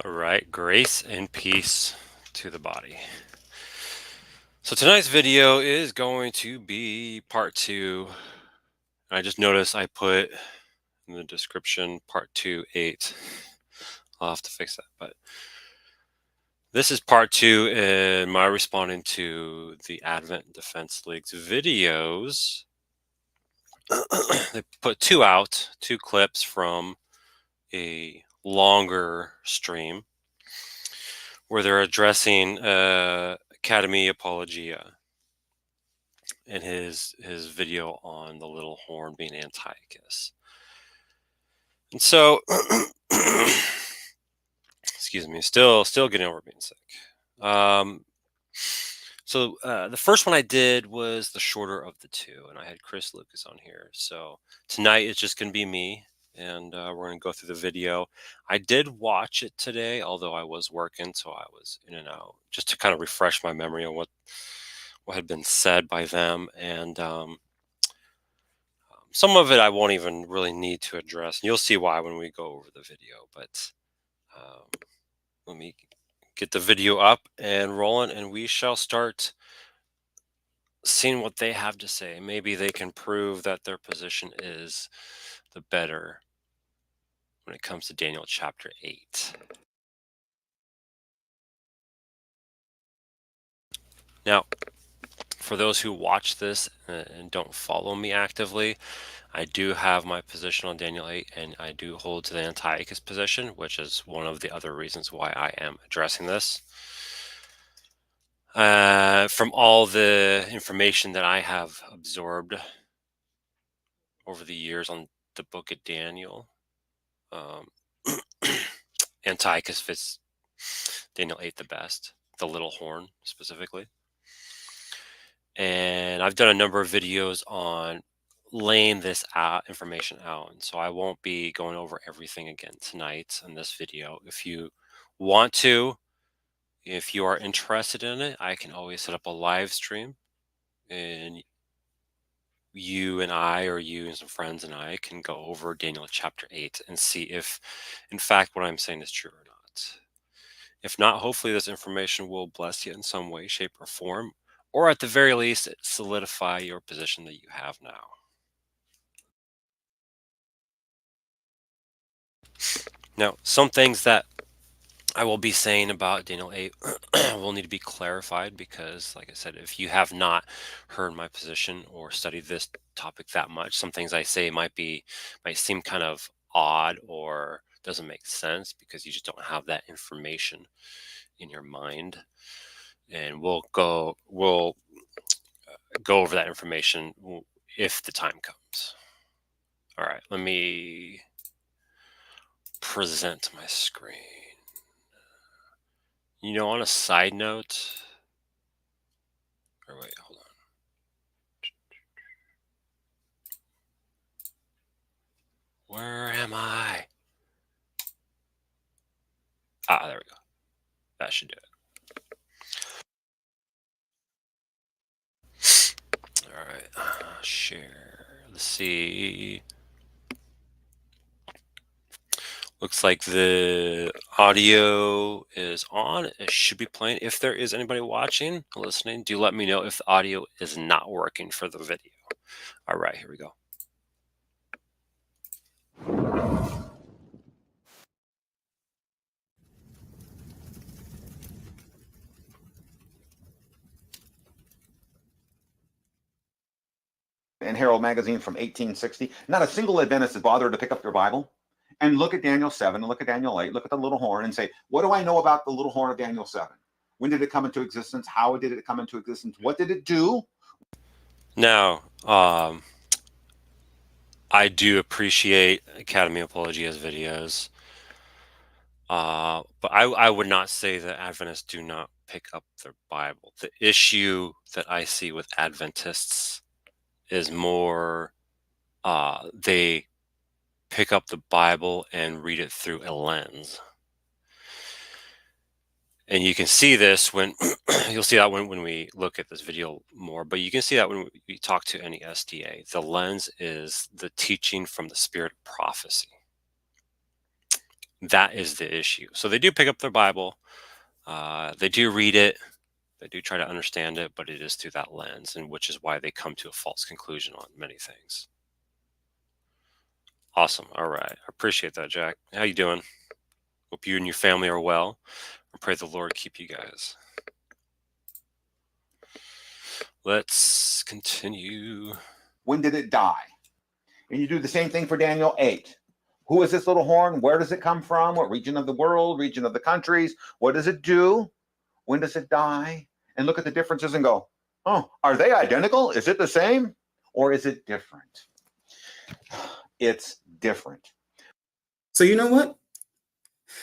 All right, grace and peace to the body. So tonight's video is going to be part 2. I just noticed I put in the description part 2:8. I'll have to fix that, but this is part 2 in my responding to the Advent Defense League's videos. They put 2 clips from a longer stream where they're addressing Academy Apologia in his video on the little horn being antiochus. And so excuse me, still getting over being sick. The first one I did was the shorter of the 2, and I had Chris Lucas on here. So tonight it's just going to be me, and we're going to go through the video. I did watch it today, although I was working, so I was in and out, just to kind of refresh my memory on what had been said by them. And some of it I won't even really need to address, and you'll see why when we go over the video. But let me get the video up and rolling, and we shall start seeing what they have to say. Maybe they can prove that their position is the better when it comes to Daniel chapter 8. Now, for those who watch this and don't follow me actively, I do have my position on Daniel 8, and I do hold to the Antiochus position, which is one of the other reasons why I am addressing this. From all the information that I have absorbed over the years on the book of Daniel, Antiochus fits Daniel 8 the best, the little horn specifically. And I've done a number of videos on laying this information out, and so I won't be going over everything again tonight in this video. If you want to, if you are interested in it, I can always set up a live stream, and you and I, or you and some friends and I, can go over Daniel chapter 8 and see if, in fact, what I'm saying is true or not. If not, hopefully this information will bless you in some way, shape, or form, or at the very least, solidify your position that you have now. Now, some things that I will be saying about Daniel 8 will need to be clarified because, like I said, if you have not heard my position or studied this topic that much, some things I say might seem kind of odd or doesn't make sense because you just don't have that information in your mind. And we'll go over that information if the time comes. All right, let me present my screen. On a side note, or wait, hold on. Where am I? There we go. That should do it. All right, share. Let's see. Looks like the audio is on. It should be playing. If there is anybody watching, listening, do let me know if the audio is not working for the video. All right, here we go. In Herald magazine from 1860, not a single Adventist has bothered to pick up their Bible and look at Daniel 7 and look at Daniel 8, look at the little horn and say, what do I know about the little horn of Daniel 7? When did it come into existence? How did it come into existence? What did it do? Now, I do appreciate Academy Apologia's videos, but I would not say that Adventists do not pick up their Bible. The issue that I see with Adventists is more they pick up the Bible and read it through a lens. And you can see this when you'll see that when we look at this video more, but you can see that when we talk to any SDA. The lens is the teaching from the spirit of prophecy. That is the issue. So they do pick up their Bible, they do read it, they do try to understand it, but it is through that lens, and which is why they come to a false conclusion on many things. Awesome. All right. I appreciate that, Jack. How you doing? Hope you and your family are well. I pray the Lord keep you guys. Let's continue. When did it die? And you do the same thing for Daniel 8. Who is this little horn? Where does it come from? What region of the world, region of the countries? What does it do? When does it die? And look at the differences and go, oh, are they identical? Is it the same? Or is it different? It's different. So you know what?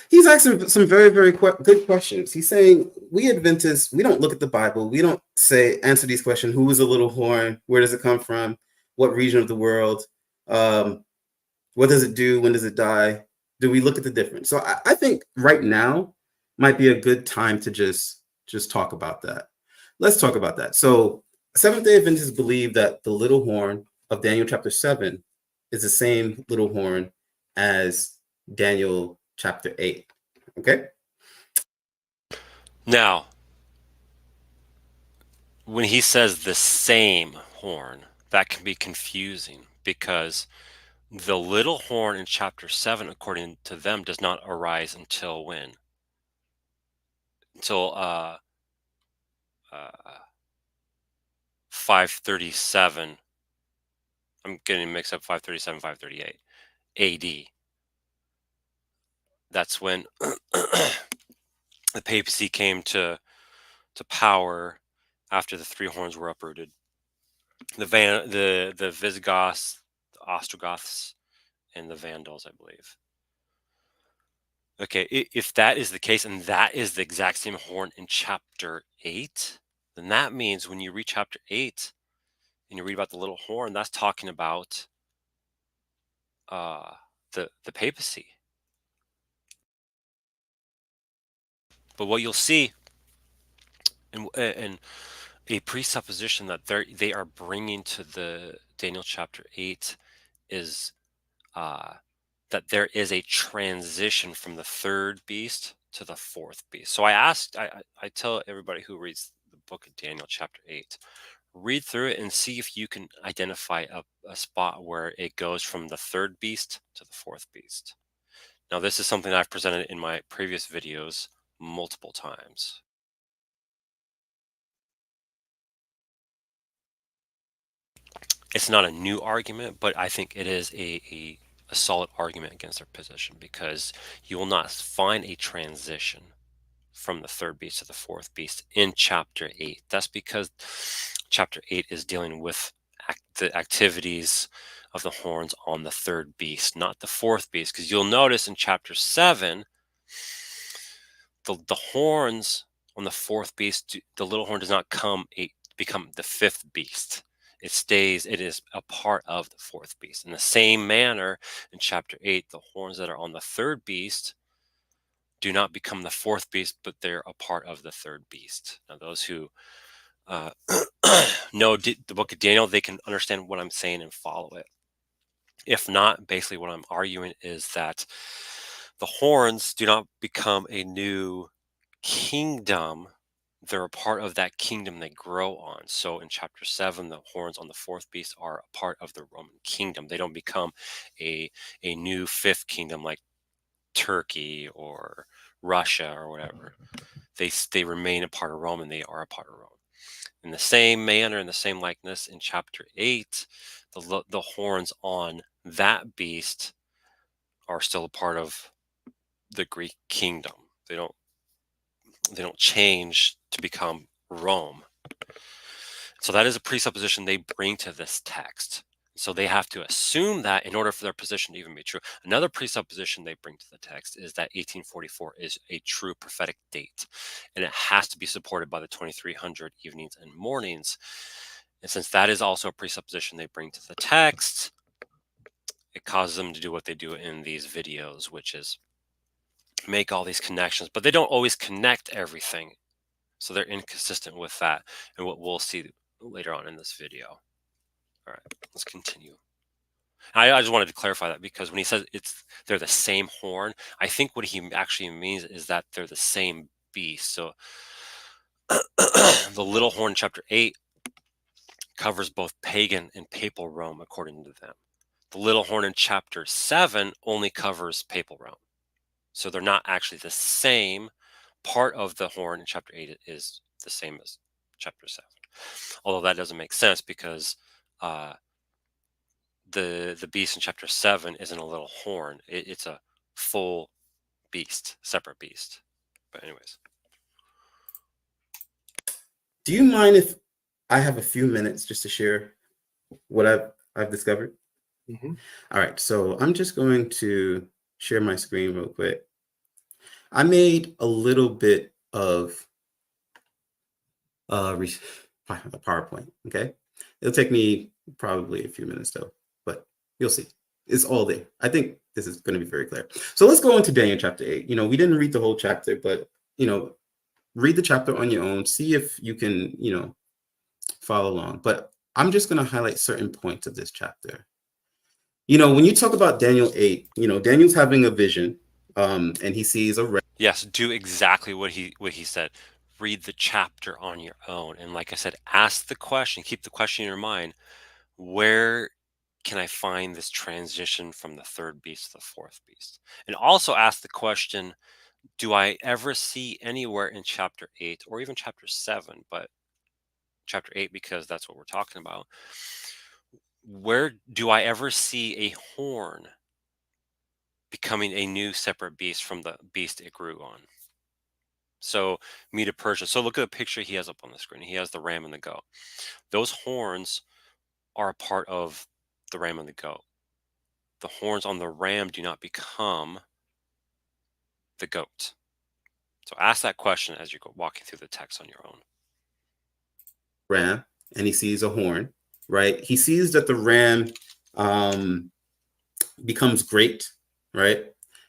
He's asking some very, very good questions. He's saying, we Adventists, we don't look at the Bible. We don't answer these questions. Who is a little horn? Where does it come from? What region of the world? What does it do? When does it die? Do we look at the difference? So I think right now might be a good time to just talk about that. Let's talk about that. So Seventh-day Adventists believe that the little horn of Daniel chapter 7 is the same little horn as Daniel chapter 8. Okay? Now, when he says the same horn, that can be confusing because the little horn in chapter 7, according to them, does not arise until when? Until 537. I'm getting mixed up, 537, 538 AD. That's when the papacy came to power after the three horns were uprooted. The Visigoths, the Ostrogoths, and the Vandals, I believe. Okay, if that is the case, and that is the exact same horn in chapter 8, then that means when you read chapter 8 and you read about the little horn, that's talking about the papacy. But what you'll see, and a presupposition that they are bringing to the Daniel chapter 8 is that there is a transition from the third beast to the fourth beast. So I tell everybody who reads the book of Daniel chapter 8, read through it and see if you can identify a spot where it goes from the third beast to the fourth beast. Now, this is something I've presented in my previous videos multiple times. It's not a new argument, but I think it is a solid argument against their position, because you will not find a transition from the third beast to the fourth beast in chapter 8. That's because chapter 8 is dealing with the activities of the horns on the third beast, not the fourth beast. Because you'll notice in chapter 7, the horns on the fourth beast, the little horn does not become the fifth beast. It is a part of the fourth beast. In the same manner, in chapter 8, the horns that are on the third beast do not become the fourth beast, but they're a part of the third beast. Now, those who know the book of Daniel, they can understand what I'm saying and follow it. If not, basically what I'm arguing is that the horns do not become a new kingdom. They're a part of that kingdom they grow on. So in chapter 7, the horns on the fourth beast are a part of the Roman kingdom. They don't become a new fifth kingdom like Turkey or Russia or whatever. They remain a part of Rome, and they are a part of Rome. In the same manner, in the same likeness, in chapter 8, the horns on that beast are still a part of the Greek kingdom. They don't change to become Rome. So that is a presupposition they bring to this text. So they have to assume that in order for their position to even be true. Another presupposition they bring to the text is that 1844 is a true prophetic date, and it has to be supported by the 2300 evenings and mornings. And since that is also a presupposition they bring to the text, it causes them to do what they do in these videos, which is make all these connections, but they don't always connect everything. So they're inconsistent with that, and what we'll see later on in this video. All right, let's continue. I just wanted to clarify that, because when he says they're the same horn, I think what he actually means is that they're the same beast. So the little horn in chapter 8 covers both pagan and papal Rome, according to them. The little horn in chapter 7 only covers papal Rome. So they're not actually the same. Part of the horn in chapter 8 is the same as chapter 7. Although that doesn't make sense, because the beast in chapter 7 isn't a little horn. It's a full beast, separate beast. But anyways. Do you mind if I have a few minutes just to share what I've discovered? Mm-hmm. All right, so I'm just going to share my screen real quick. I made a little bit of a PowerPoint, okay? It'll take me probably a few minutes though, but you'll see. It's all there. I think this is going to be very clear. So let's go into Daniel chapter 8. You know, we didn't read the whole chapter, but, you know, read the chapter on your own. See if you can, you know, follow along. But I'm just going to highlight certain points of this chapter. You know, when you talk about Daniel 8, you know, Daniel's having a vision, and he sees a red. Yes, do exactly what he said. Read the chapter on your own. And like I said, ask the question, keep the question in your mind. Where can I find this transition from the third beast to the fourth beast? And also ask the question, do I ever see anywhere in chapter 8 or even chapter 7, but chapter 8 because that's what we're talking about, where do I ever see a horn becoming a new separate beast from the beast it grew on? So Medo Persia. So look at the picture he has up on the screen. He has the ram and the goat. Those horns are a part of the ram and the goat. The horns on the ram do not become the goat. So ask that question as you go walking through the text on your own. Ram, and he sees a horn, right? He sees that the ram becomes great, right?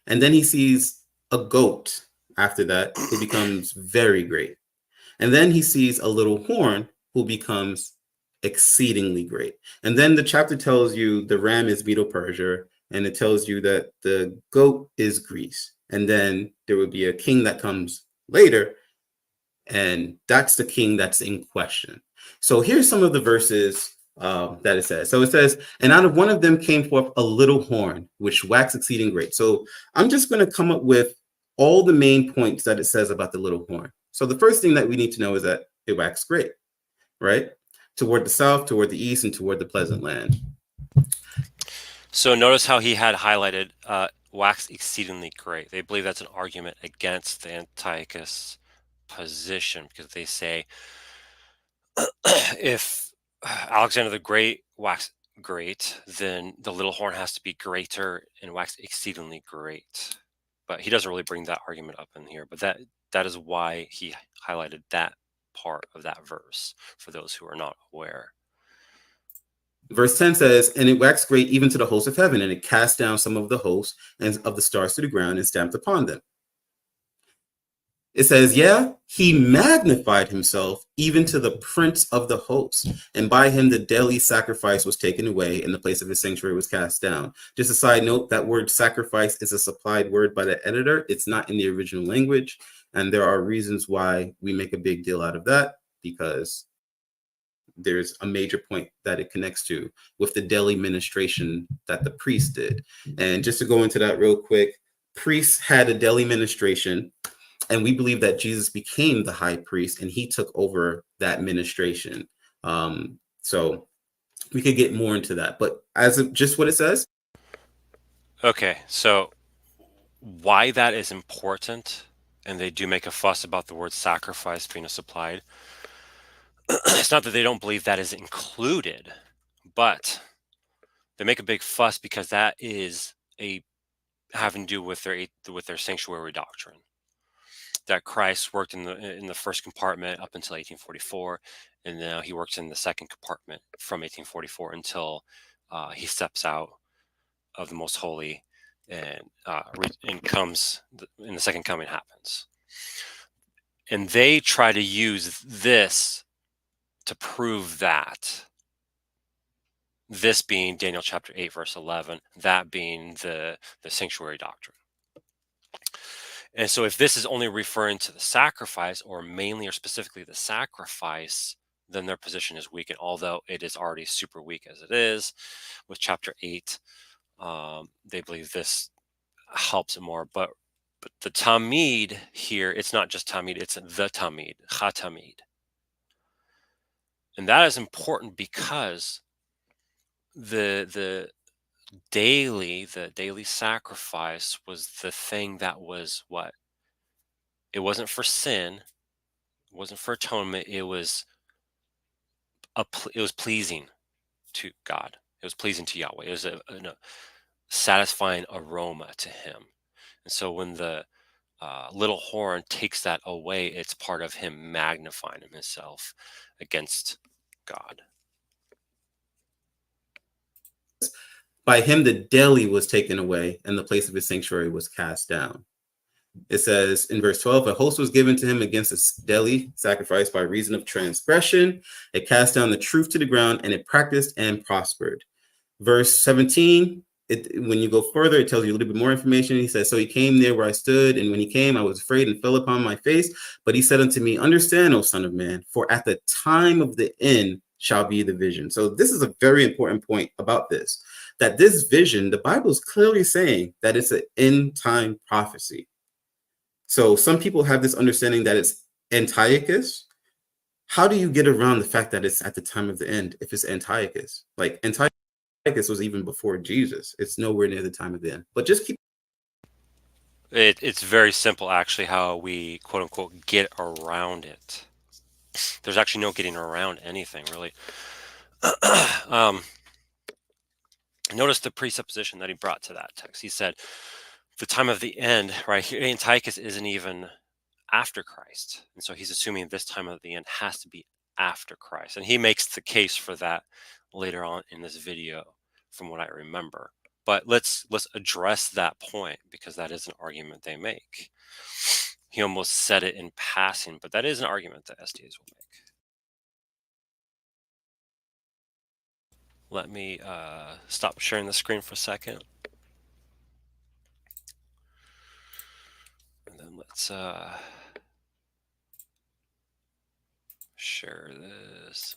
And then he sees a goat. After that, it becomes very great. And then he sees a little horn who becomes exceedingly great. And then the chapter tells you the ram is Medo Persia, and it tells you that the goat is Greece. And then there will be a king that comes later, and that's the king that's in question. So here's some of the verses that it says. So it says, and out of one of them came forth a little horn, which waxed exceeding great. So I'm just going to come up with all the main points that it says about the little horn. So the first thing that we need to know is that it waxed great, right? Toward the south, toward the east, and toward the pleasant land. So notice how he had highlighted wax exceedingly great. They believe that's an argument against the Antiochus position, because they say if Alexander the Great waxed great, then the little horn has to be greater and wax exceedingly great. But he doesn't really bring that argument up in here. But that is why he highlighted that part of that verse for those who are not aware. Verse 10 says, and it waxed great even to the host of heaven, and it cast down some of the hosts and of the stars to the ground and stamped upon them. It says, yeah, he magnified himself even to the prince of the host, and by him the daily sacrifice was taken away, and the place of his sanctuary was cast down. Just a side note, that word sacrifice is a supplied word by the editor. It's not in the original language, and there are reasons why we make a big deal out of that, because there's a major point that it connects to with the daily ministration that the priest did. And just to go into that real quick, priests had a daily ministration, and we believe that Jesus became the high priest and he took over that ministration. So we could get more into that, but as of just what it says. Okay, so why that is important, and they do make a fuss about the word sacrifice being supplied. It's not that they don't believe that is included, but they make a big fuss because that is having to do with their sanctuary doctrine. That Christ worked in the first compartment up until 1844, and now he works in the second compartment from 1844 until he steps out of the most holy and comes in the second coming happens. And they try to use this to prove that This being Daniel chapter 8, verse 11, that being the sanctuary doctrine. And so if this is only referring to the sacrifice, or mainly or specifically the sacrifice, then their position is weak. And although it is already super weak as it is with chapter 8, they believe this helps it more. But the Tamid here, it's not just Tamid, it's the Tamid, Chatamid. And that is important because the daily sacrifice was the thing that was what? It wasn't for sin, it wasn't for atonement, it was pleasing to God. It was pleasing to Yahweh. It was a satisfying aroma to him. And so when the little horn takes that away, it's part of him magnifying himself against God. By him, the daily was taken away, and the place of his sanctuary was cast down. It says in verse 12, a host was given to him against a daily sacrifice by reason of transgression. It cast down the truth to the ground, and it practiced and prospered. Verse 17, when you go further, it tells you a little bit more information. He says, so he came near where I stood, and when he came, I was afraid and fell upon my face. But he said unto me, understand, O son of man, for at the time of the end shall be the vision. So this is a very important point about this, that this vision, the Bible is clearly saying that it's an end time prophecy. So some people have this understanding that it's Antiochus. How do you get around the fact that it's at the time of the end if it's Antiochus? Like Antiochus was even before Jesus. It's nowhere near the time of the end. But just keep. It's very simple, actually, how we quote unquote get around it. There's actually no getting around anything, really. Notice the presupposition that he brought to that text. He said, the time of the end, right here, Antiochus isn't even after Christ. And so he's assuming this time of the end has to be after Christ. And he makes the case for that later on in this video, from what I remember. But let's address that point, because that is an argument they make. He almost said it in passing, but that is an argument that SDAs will make. Let me stop sharing the screen for a second. And then let's share this.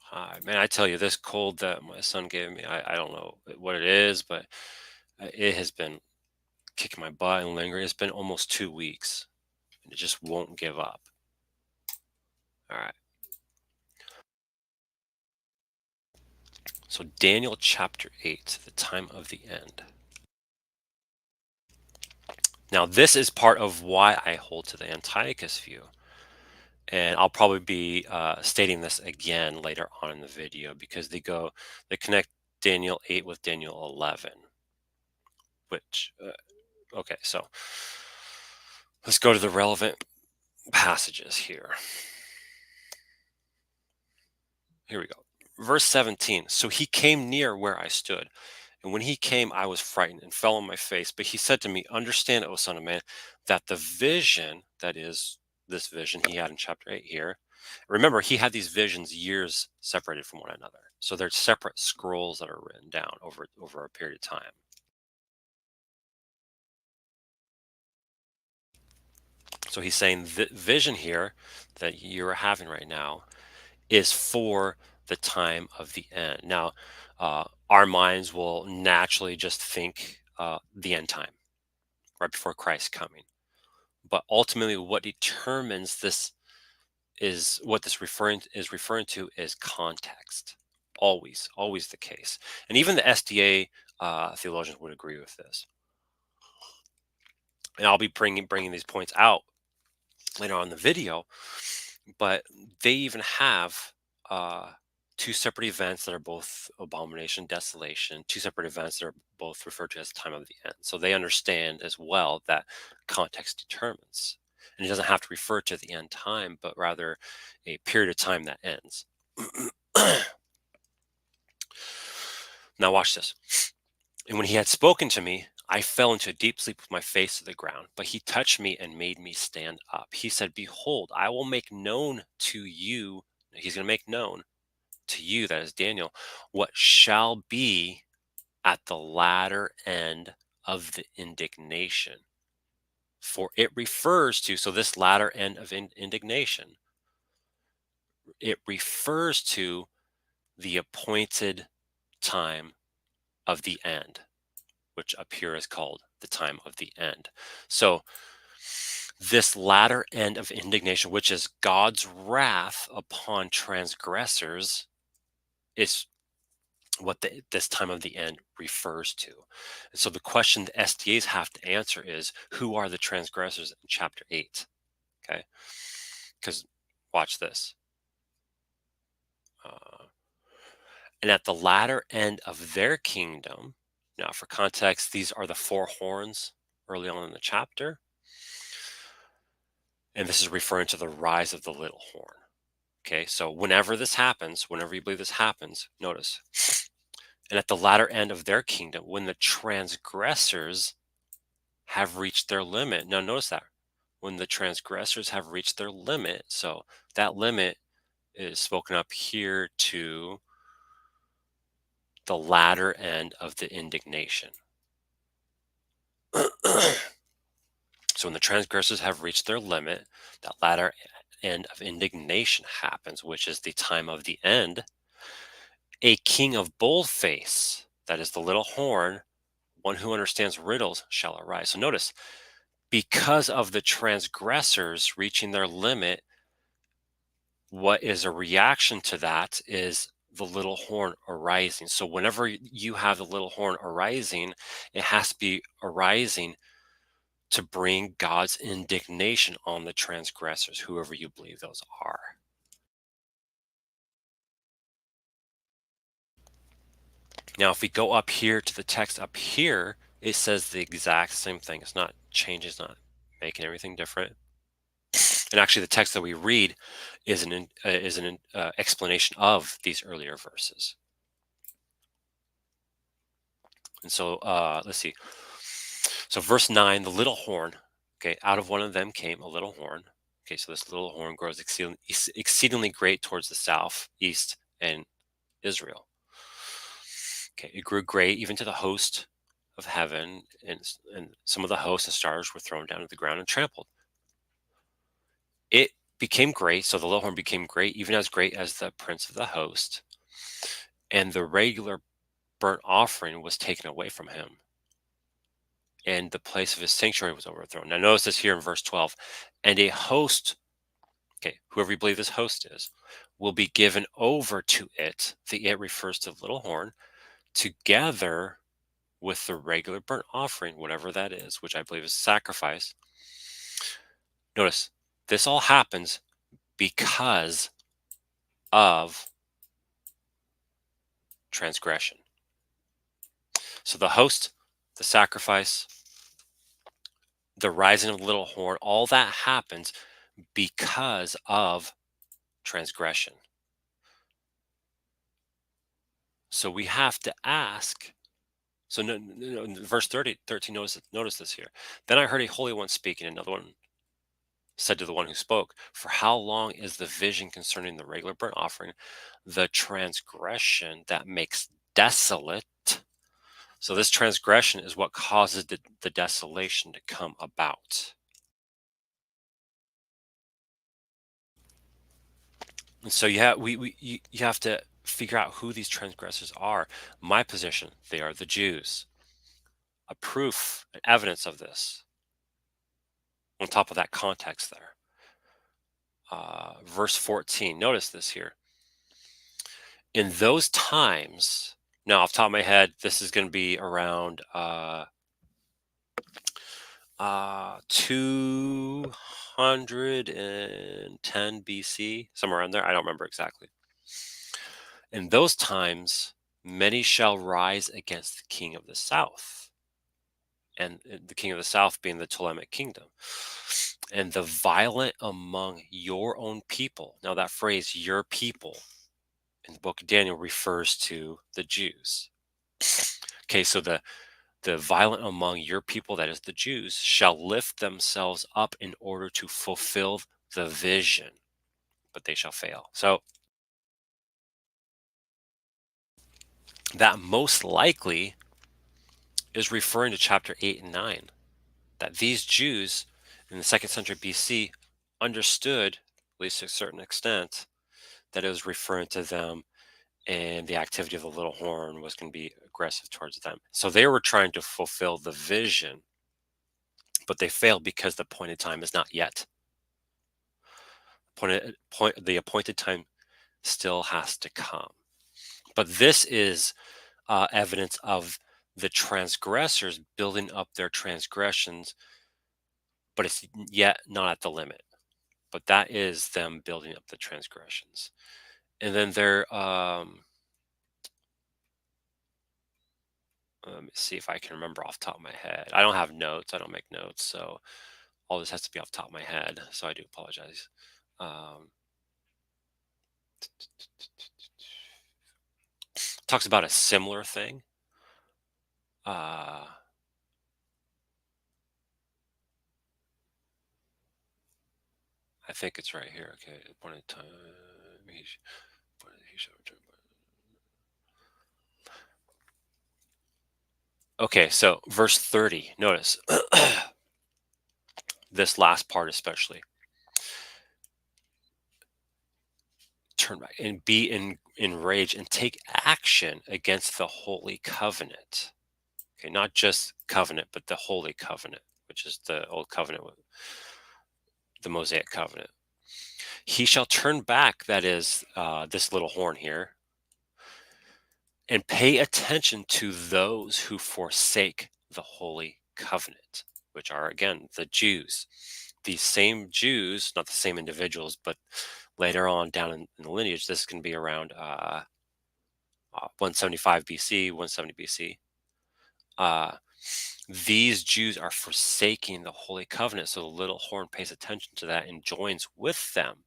Hi, man, I tell you, this cold that my son gave me, I don't know what it is, but it has been kicking my butt and lingering. It's been almost 2 weeks, and it just won't give up. All right. So Daniel chapter 8, the time of the end. Now, this is part of why I hold to the Antiochus view. And I'll probably be stating this again later on in the video, because they connect Daniel 8 with Daniel 11, which, okay, so let's go to the relevant passages here. Here we go. Verse 17. So he came near where I stood, and when he came, I was frightened and fell on my face. But he said to me, understand, O son of man, that the vision, that is this vision he had in chapter 8 here. Remember, he had these visions years separated from one another. So they're separate scrolls that are written down over a period of time. So he's saying the vision here that you're having right now is for the time of the end. Now, our minds will naturally just think the end time, right before Christ's coming. But ultimately, what determines this is what this is referring to is context. Always the case. And even the SDA theologians would agree with this. And I'll be bringing these points out later on in the video. But they even have two separate events that are both abomination, desolation, two separate events that are both referred to as the time of the end. So they understand as well that context determines. And it doesn't have to refer to the end time, but rather a period of time that ends. Now watch this. And when he had spoken to me, I fell into a deep sleep with my face to the ground, but he touched me and made me stand up. He said, behold, I will make known to you He's going to make known to you, that is Daniel, what shall be at the latter end of the indignation. For it refers to, so this latter end of indignation, it refers to the appointed time of the end, which up here is called the time of the end. So this latter end of indignation, which is God's wrath upon transgressors, is what this time of the end refers to. And so the question the SDAs have to answer is, who are the transgressors in chapter 8? Okay, because watch this. And at the latter end of their kingdom, now for context, these are the 4 horns early on in the chapter. And this is referring to the rise of the little horn. Okay, so whenever this happens, whenever you believe this happens, notice. And at the latter end of their kingdom, when the transgressors have reached their limit. Now notice that. When the transgressors have reached their limit, so that limit is spoken up here to the latter end of the indignation. So when the transgressors have reached their limit, that latter end of indignation happens, which is the time of the end. A king of boldface, that is the little horn, one who understands riddles, shall arise. So notice, because of the transgressors reaching their limit, what is a reaction to that is the little horn arising. So whenever you have the little horn arising, it has to be arising to bring God's indignation on the transgressors, whoever you believe those are. Now, if we go up here to the text up here, it says the exact same thing. It's not changing, it's not making everything different. And actually, the text that we read is an explanation of these earlier verses. And so let's see. So verse 9, the little horn, okay, out of one of them came a little horn. Okay, so this little horn grows exceedingly great towards the south, east, and Israel. Okay, it grew great even to the host of heaven, and some of the hosts and stars were thrown down to the ground and trampled. It became great, so the little horn became great, even as great as the prince of the host, and the regular burnt offering was taken away from him, and the place of his sanctuary was overthrown. Now notice this here in verse 12, and a host, okay, whoever you believe this host is, will be given over to it. The it refers to the little horn, together with the regular burnt offering, whatever that is, which I believe is sacrifice. Notice, this all happens because of transgression. So the host, the sacrifice, the rising of the little horn, all that happens because of transgression. So we have to ask. So verse 13, notice this here. Then I heard a holy one speaking, another one said to the one who spoke, for how long is the vision concerning the regular burnt offering, the transgression that makes desolate? So this transgression is what causes the desolation to come about. And so you have to figure out who these transgressors are. My position, they are the Jews. A proof, an evidence of this, on top of that context there. Verse 14, notice this here. In those times, now off the top of my head, this is going to be around 210 BC, somewhere around there. I don't remember exactly. In those times, many shall rise against the king of the south, and the king of the south being the Ptolemaic kingdom, and the violent among your own people. Now that phrase, your people, in the book of Daniel refers to the Jews. Okay, so the violent among your people, that is the Jews, shall lift themselves up in order to fulfill the vision, but they shall fail. So that most likely is referring to chapter 8 and 9, that these Jews in the 2nd century BC understood, at least to a certain extent, that it was referring to them, and the activity of the little horn was going to be aggressive towards them. So they were trying to fulfill the vision, but they failed because the appointed time is not yet. The appointed time still has to come. But this is evidence of the transgressors building up their transgressions, but it's yet not at the limit. But that is them building up the transgressions. And then let me see if I can remember off the top of my head. I don't have notes. I don't make notes. So all this has to be off the top of my head. So I do apologize. Talks about a similar thing. I think it's right here. Okay, appointed time. He shall return. Okay, so verse 30. Notice this last part especially. Turn back and be enraged and take action against the holy covenant. Okay, not just covenant, but the holy covenant, which is the old covenant, the Mosaic covenant. He shall turn back, that is this little horn here, and pay attention to those who forsake the holy covenant, which are, again, the Jews. These same Jews, not the same individuals, but later on down in the lineage, this can be around 175 BC, 170 BC. These Jews are forsaking the holy covenant, so the little horn pays attention to that and joins with them.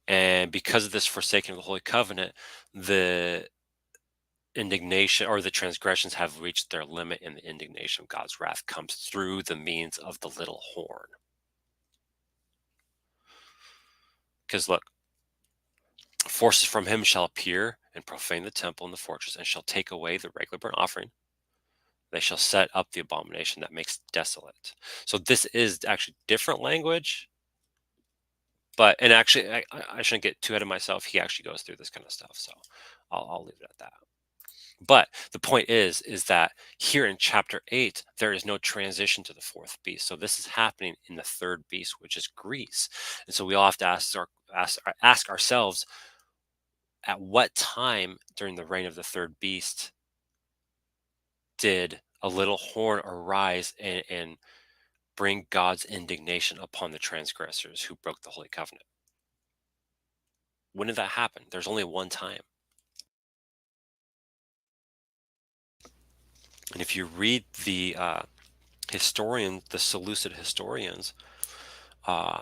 And because of this forsaking of the holy covenant, the indignation or the transgressions have reached their limit, and the indignation of God's wrath comes through the means of the little horn. Because look, forces from him shall appear and profane the temple and the fortress, and shall take away the regular burnt offering. They shall set up the abomination that makes desolate. So this is actually different language, and actually, I shouldn't get too ahead of myself. He actually goes through this kind of stuff, so I'll leave it at that. But the point is that here in chapter 8, there is no transition to the fourth beast. So this is happening in the third beast, which is Greece. And so we all have to ask ourselves, at what time during the reign of the third beast did a little horn arise and bring God's indignation upon the transgressors who broke the Holy Covenant? When did that happen? There's only one time. And if you read the the Seleucid historians,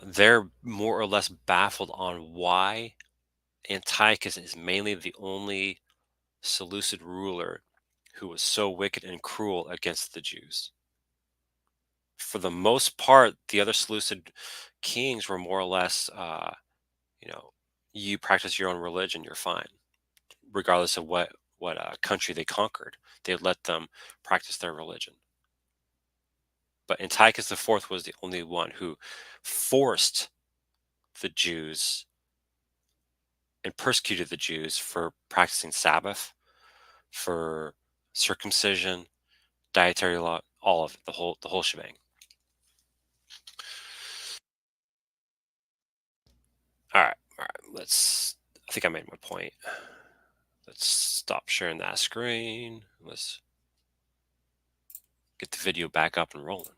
they're more or less baffled on why Antiochus is mainly the only Seleucid ruler who was so wicked and cruel against the Jews. For the most part, the other Seleucid kings were more or less, you practice your own religion, you're fine, regardless of what country they conquered. They would let them practice their religion. But Antiochus IV was the only one who forced the Jews and persecuted the Jews for practicing Sabbath, for circumcision, dietary law, all of it, the whole shebang. All right. I think I made my point. Let's stop sharing that screen. Let's get the video back up and rolling.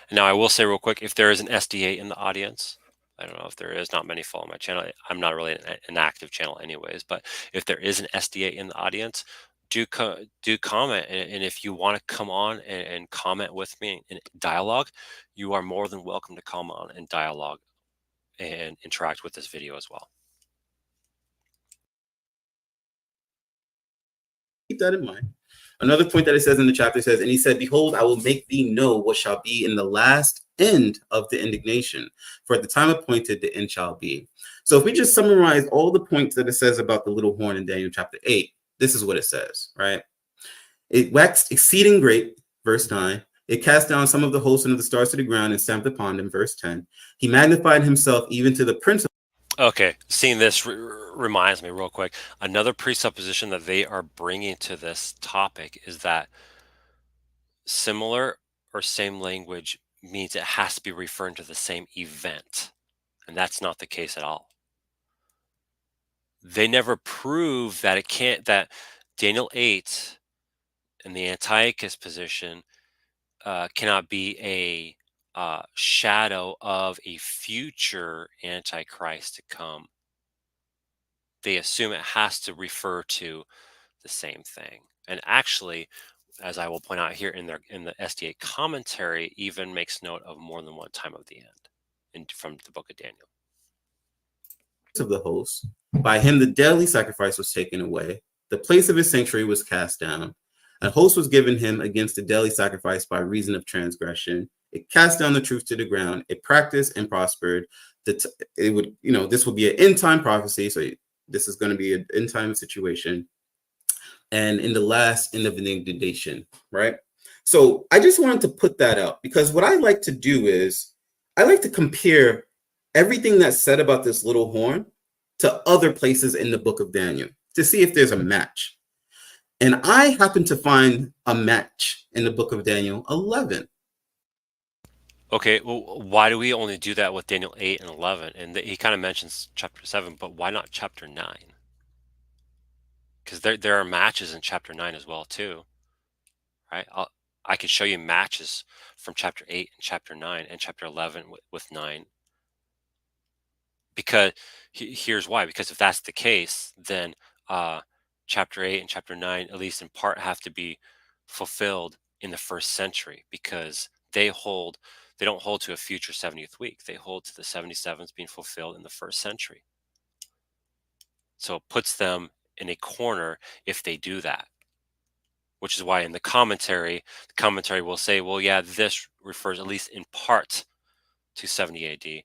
And now I will say real quick, if there is an SD8 in the audience, I don't know if there is, not many follow my channel. I'm not really an active channel anyways, but if there is an SD8 in the audience, do comment. And if you want to come on and comment with me in dialogue, you are more than welcome to come on and dialogue and interact with this video as well. Keep that in mind. Another point that it says in the chapter says, and he said, behold, I will make thee know what shall be in the last end of the indignation. For at the time appointed, the end shall be. So if we just summarize all the points that it says about the little horn in Daniel chapter 8, this is what it says, right? It waxed exceeding great, verse 9. It cast down some of the hosts and of the stars to the ground and stamped upon them, verse 10. He magnified himself even to the prince. Okay, seeing this reminds me real quick. Another presupposition that they are bringing to this topic is that similar or same language means it has to be referring to the same event. And that's not the case at all. They never prove that it can't, that Daniel 8 and the antiochus position cannot be a shadow of a future antichrist to come. They assume it has to refer to the same thing. And actually, as I will point out here in the SDA commentary, even makes note of more than one time of the end from the book of Daniel. Of the host, by him the daily sacrifice was taken away, the place of his sanctuary was cast down, a host was given him against the daily sacrifice by reason of transgression. It cast down the truth to the ground. It practiced and prospered. It would, this would be an end time prophecy. So this is going to be an end time situation. And in the last end of the indignation, right? So I just wanted to put that out because what I like to do is I like to compare everything that's said about this little horn to other places in the book of Daniel to see if there's a match. And I happen to find a match in the book of Daniel 11. Okay, well, why do we only do that with Daniel 8 and 11? And he kind of mentions chapter 7, but why not chapter 9? Because there are matches in chapter 9 as well, too. Right? I could show you matches from chapter 8 and chapter 9 and chapter 11 with 9. Because here's why. Because if that's the case, then chapter 8 and chapter 9, at least in part, have to be fulfilled in the first century because they don't hold to a future 70th week. They hold to the 77s being fulfilled in the first century. So it puts them in a corner if they do that, which is why in the commentary will say, well, yeah, this refers at least in part to 70 AD,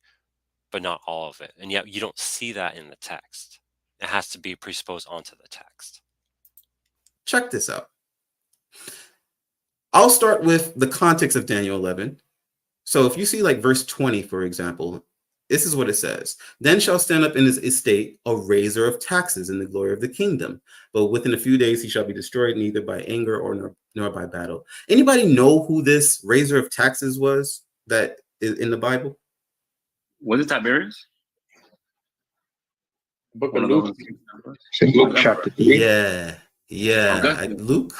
but not all of it. And yet you don't see that in the text. It has to be presupposed onto the text. Check this out. I'll start with the context of Daniel 11. So if you see like verse 20, for example, this is what it says. Then shall stand up in his estate a raiser of taxes in the glory of the kingdom. But within a few days he shall be destroyed, neither by anger nor by battle. Anybody know who this raiser of taxes was that is in the Bible? Was it Tiberius? Book of Luke. Luke chapter 3. Yeah. Luke.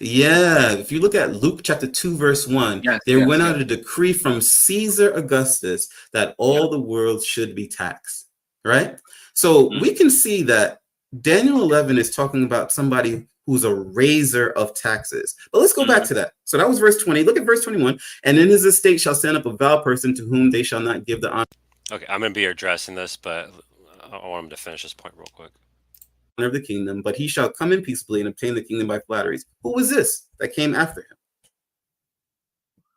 Yeah, if you look at Luke chapter 2, verse 1, there went out a decree from Caesar Augustus that all the world should be taxed, right? So we can see that Daniel 11 is talking about somebody who's a raiser of taxes. But let's go back to that. So that was verse 20. Look at verse 21. And in his estate shall stand up a vile person to whom they shall not give the honor. Okay, I'm going to be addressing this, but I want him to finish this point real quick. Of the kingdom, but he shall come in peaceably and obtain the kingdom by flatteries. Who was this that came after him?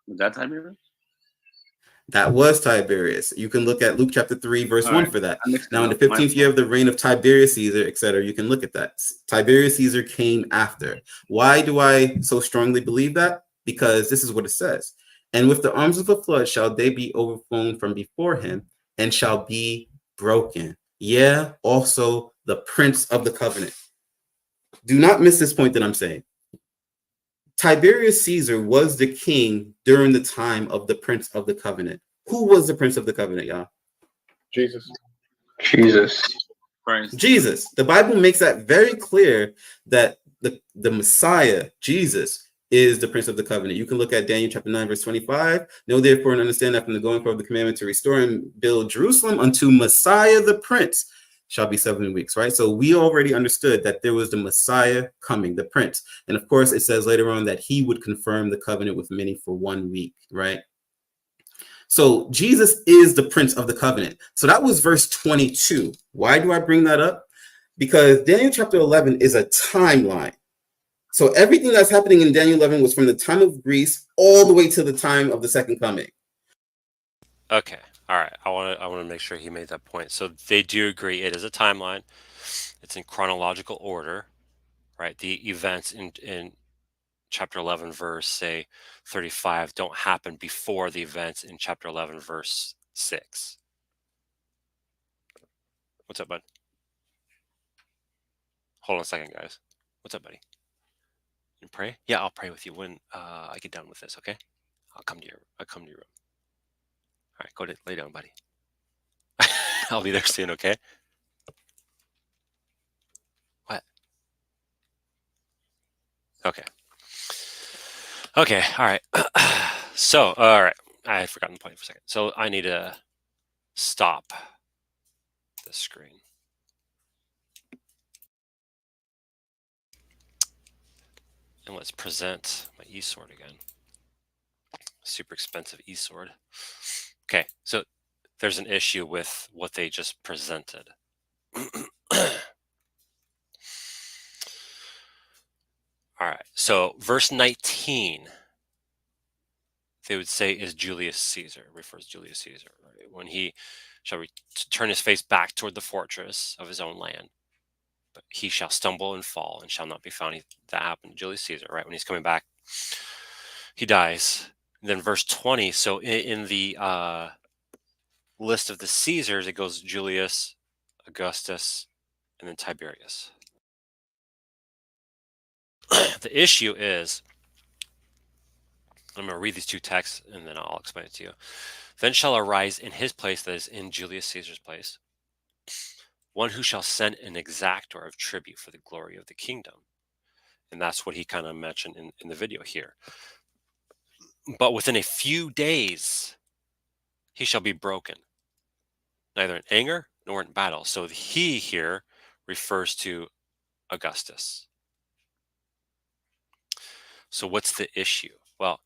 Was that Tiberius? That was Tiberius. You can look at Luke chapter 3, verse 1 for that. Now, in the 15th year of the reign of Tiberius Caesar, etc., you can look at that. Tiberius Caesar came after. Why do I so strongly believe that? Because this is what it says. And with the arms of a flood shall they be overflown from before him and shall be broken. Yeah, also the prince of the covenant. Do not miss this point that I'm saying. Tiberius Caesar was the king during the time of the prince of the covenant. Who was the prince of the covenant, y'all? Jesus. Christ. Jesus. The Bible makes that very clear that the Messiah, Jesus, is the prince of the covenant. You can look at Daniel chapter 9, verse 25. Know therefore and understand that from the going forth of the commandment to restore and build Jerusalem unto Messiah the prince shall be 7 weeks, right? So we already understood that there was the Messiah coming, the prince. And of course, it says later on that he would confirm the covenant with many for 1 week, right? So Jesus is the prince of the covenant. So that was verse 22. Why do I bring that up? Because Daniel chapter 11 is a timeline. So everything that's happening in Daniel 11 was from the time of Greece all the way to the time of the second coming. Okay. All right. I want to make sure he made that point. So they do agree it is a timeline. It's in chronological order, right? The events in chapter 11 verse say 35 don't happen before the events in chapter 11 verse 6. What's up, bud? Hold on a second, guys. What's up, buddy? You pray? Yeah, I'll pray with you when I get done with this, okay? I'll come to your room. All right, go to lay down, buddy. I'll be there soon, okay? What? Okay. Okay, all right. So, all right. I had forgotten the point for a second. So I need to stop the screen. And let's present my e-sword again. Super expensive e-sword. Okay, so there's an issue with what they just presented. All right, so verse 19, they would say is Julius Caesar, refers to Julius Caesar, right? When he shall turn his face back toward the fortress of his own land, but he shall stumble and fall and shall not be found. That happened to Julius Caesar, right? When he's coming back, he dies. And then verse 20, so in the list of the Caesars, it goes Julius, Augustus, and then Tiberius. The issue is, I'm going to read these two texts and then I'll explain it to you. Then shall arise in his place, that is in Julius Caesar's place, one who shall send an exactor of tribute for the glory of the kingdom. And that's what he kind of mentioned in the video here. But within a few days, he shall be broken, neither in anger nor in battle. So he here refers to Augustus. So what's the issue? Well,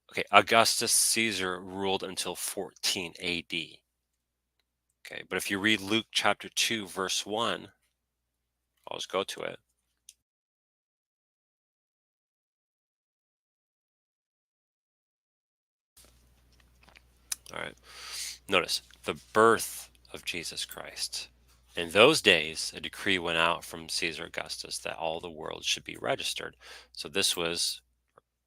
okay, Augustus Caesar ruled until 14 AD. Okay, but if you read Luke chapter 2, verse 1, I'll just go to it. All right, notice the birth of Jesus Christ. In those days, a decree went out from Caesar Augustus that all the world should be registered. So this was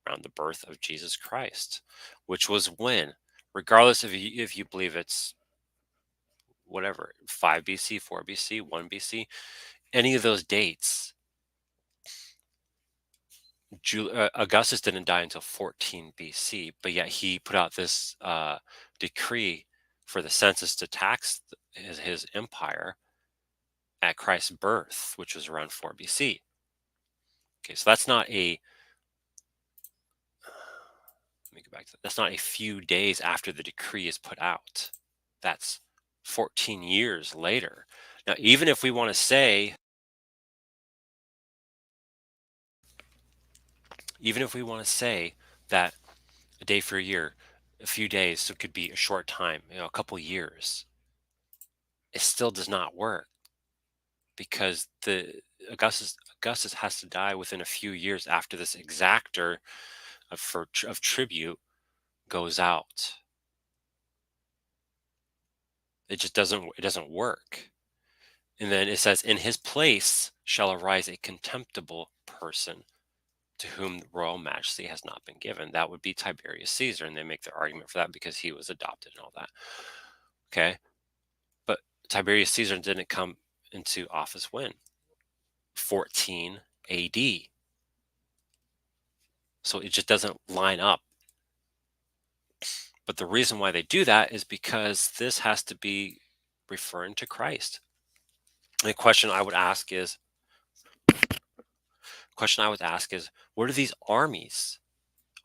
around the birth of Jesus Christ, which was when, regardless if you believe it's whatever, 5 BC, 4 BC, 1 BC, any of those dates, Augustus didn't die until 14 BC, but yet he put out this decree for the census to tax his empire at Christ's birth, which was around 4 BC. Okay, so that's not a, let me go back to that. That's not a few days after the decree is put out. That's 14 years later. Now, even if we want to say, that a day for a year, a few days, so it could be a short time, a couple years, it still does not work because the Augustus has to die within a few years after this exactor of tribute goes out. It just doesn't work. And then it says, in his place shall arise a contemptible person to whom royal majesty has not been given. That would be Tiberius Caesar, and they make their argument for that because he was adopted and all that. Okay, but Tiberius Caesar didn't come into office when? 14 AD. So it just doesn't line up. But the reason why they do that is because this has to be referring to Christ. And the question I would ask is, what are these armies?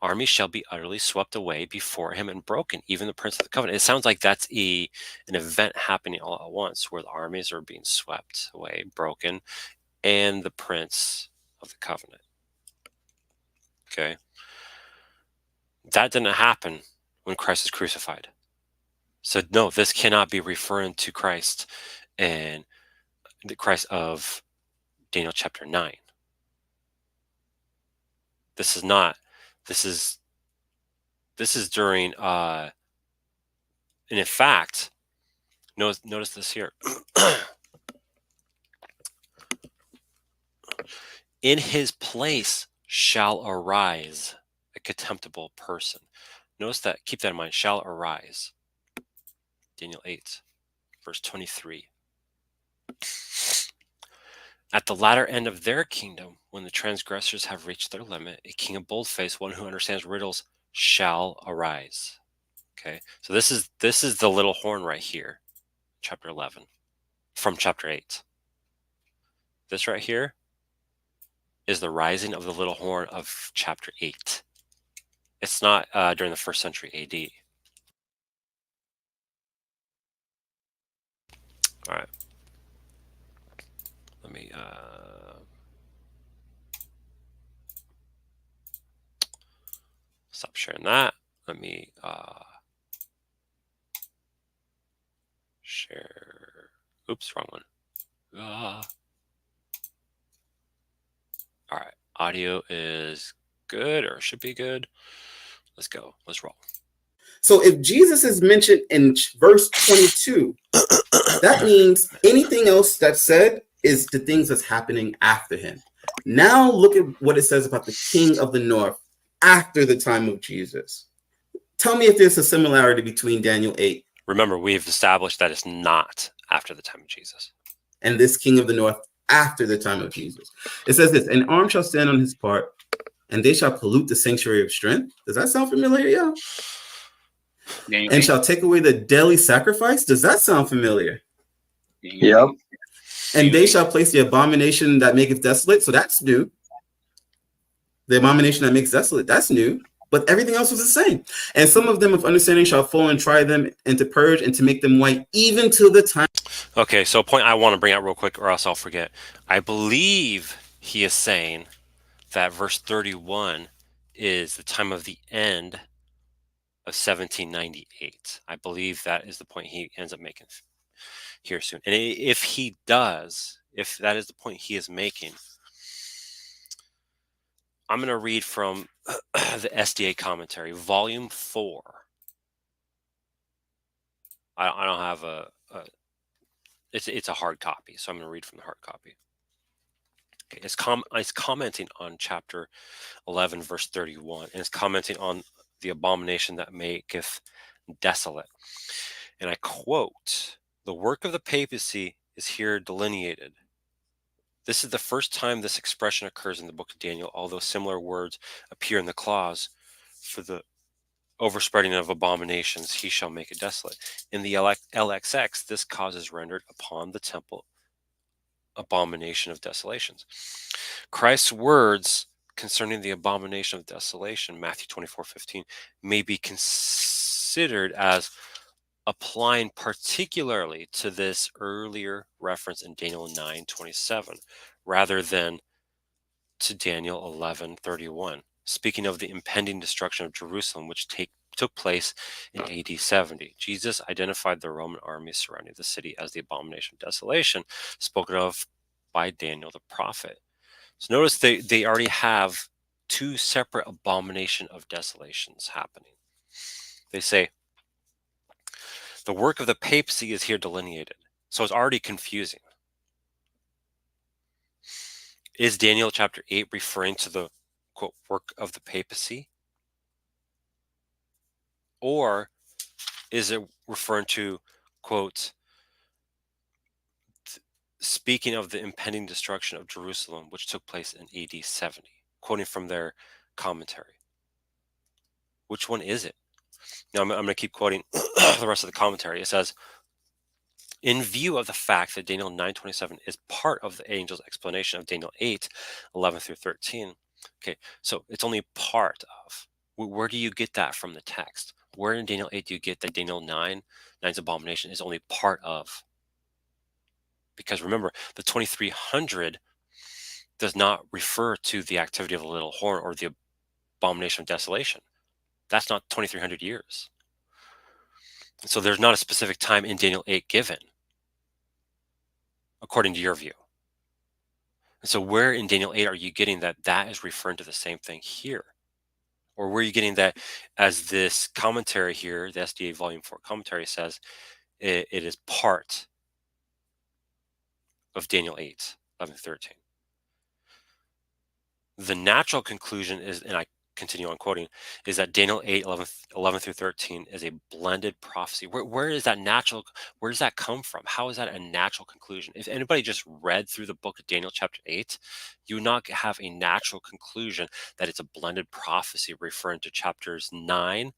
Armies shall be utterly swept away before him and broken, even the prince of the covenant. It sounds like that's an event happening all at once, where the armies are being swept away, broken, and the prince of the covenant. Okay, that didn't happen when Christ was crucified. So no, this cannot be referring to Christ and the Christ of Daniel chapter 9. This is not. This is during and in fact, notice this here. In his place shall arise a contemptible person. Notice that, keep that in mind, shall arise. Daniel 8, verse 23. At the latter end of their kingdom, when the transgressors have reached their limit, a king of boldface, one who understands riddles, shall arise. Okay, so this is the little horn right here, chapter 11, from chapter 8. This right here is the rising of the little horn of chapter 8. It's not during the 1st century AD. All right. Let me stop sharing that. Let me share. Oops, wrong one. All right. Audio is good, or should be good. Let's go. Let's roll. So if Jesus is mentioned in verse 22, that means anything else that's said is the things that's happening after him. Now look at what it says about the king of the north after the time of Jesus. Tell me if there's a similarity between Daniel 8. Remember, we've established that it's not after the time of Jesus. And this king of the north after the time of Jesus. It says this, an arm shall stand on his part, and they shall pollute the sanctuary of strength. Does that sound familiar, y'all? And shall take away the daily sacrifice. Does that sound familiar? Yep. And they shall place the abomination that maketh desolate. So that's new. The abomination that makes desolate, that's new. But everything else was the same. And some of them of understanding shall fall and try them, and to purge and to make them white, even to the time. Okay, so a point I want to bring out real quick, or else I'll forget. I believe he is saying that verse 31 is the time of the end of 1798. I believe that is the point he ends up making here soon. And if he does, if that is the point he is making, I'm going to read from the SDA commentary, volume 4. I don't have it's a hard copy, so I'm going to read from the hard copy. Okay, it's commenting on chapter 11, verse 31, and it's commenting on the abomination that maketh desolate. And I quote, the work of the papacy is here delineated. This is the first time this expression occurs in the book of Daniel, although similar words appear in the clause for the overspreading of abominations, he shall make it desolate. In the LXX, this cause is rendered upon the temple abomination of desolations. Christ's words concerning the abomination of desolation, Matthew 24:15, may be considered as applying particularly to this earlier reference in Daniel 9:27, rather than to Daniel 11:31, speaking of the impending destruction of Jerusalem, which took place in AD 70. Jesus identified the Roman army surrounding the city as the abomination of desolation, spoken of by Daniel the prophet. So notice they already have two separate abomination of desolations happening. They say, the work of the papacy is here delineated. So it's already confusing. Is Daniel chapter 8 referring to the, quote, work of the papacy? Or is it referring to, quote, speaking of the impending destruction of Jerusalem, which took place in AD 70, quoting from their commentary? Which one is it? Now, I'm going to keep quoting the rest of the commentary. It says, in view of the fact that Daniel 9:27 is part of the angel's explanation of Daniel 8:11 through 13. Okay, so it's only part of. Where do you get that from the text? Where in Daniel 8 do you get that Daniel 9's abomination is only part of? Because remember, the 2300 does not refer to the activity of the little horn or the abomination of desolation. That's not 2300 years. So there's not a specific time in Daniel 8 given, according to your view. So where in Daniel 8 are you getting that is referring to the same thing here? Or where are you getting that, as this commentary here, the SDA Volume 4 commentary says, it is part of Daniel 8, 11, 13. The natural conclusion is, and I continue on quoting, is that Daniel 8, 11 through 13 is a blended prophecy. Where is that natural? Where does that come from? How is that a natural conclusion? If anybody just read through the book of Daniel chapter 8, you would not have a natural conclusion that it's a blended prophecy referring to chapters 9,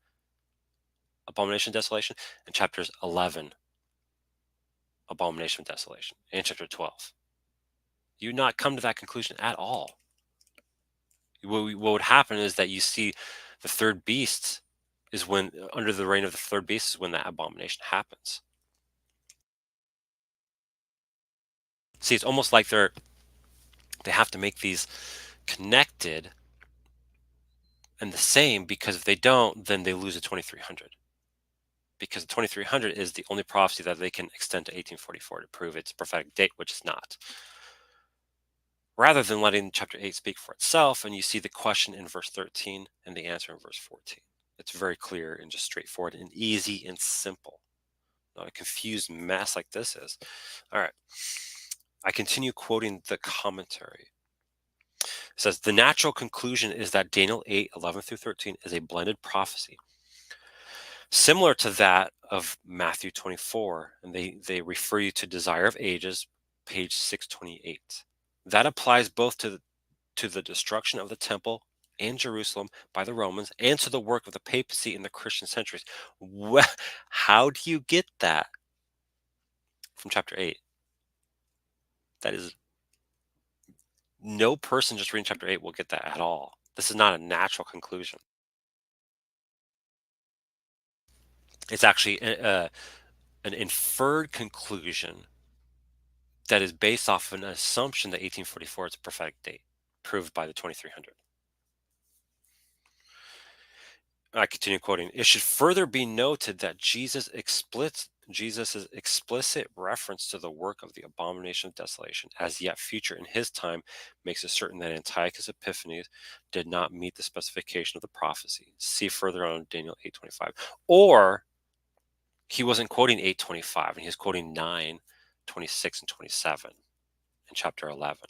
abomination of desolation, and chapters 11, abomination of desolation, and chapter 12. You would not come to that conclusion at all. What would happen is that you see the third beast is when, under the reign of the third beast, is when that abomination happens. See, it's almost like they have to make these connected and the same, because if they don't, then they lose the 2300. Because the 2300 is the only prophecy that they can extend to 1844 to prove its prophetic date, which is not. Rather than letting chapter 8 speak for itself, and you see the question in verse 13 and the answer in verse 14. It's very clear and just straightforward and easy and simple. Not a confused mess like this is. All right. I continue quoting the commentary. It says, the natural conclusion is that Daniel 8, 11 through 13 is a blended prophecy, similar to that of Matthew 24. And they refer you to Desire of Ages, page 628. That applies both to the destruction of the temple and Jerusalem by the Romans, and to the work of the papacy in the Christian centuries. How do you get that from chapter 8? That is, no person just reading chapter 8 will get that at all. This is not a natural conclusion. It's actually an inferred conclusion that is based off of an assumption that 1844 is a prophetic date, proved by the 2300. I continue quoting. It should further be noted that Jesus' explicit reference to the work of the abomination of desolation as yet future in his time makes it certain that Antiochus Epiphanes did not meet the specification of the prophecy. See further on Daniel 8:25. Or he wasn't quoting 8:25, and he was quoting 9:26 and 27 in chapter 11.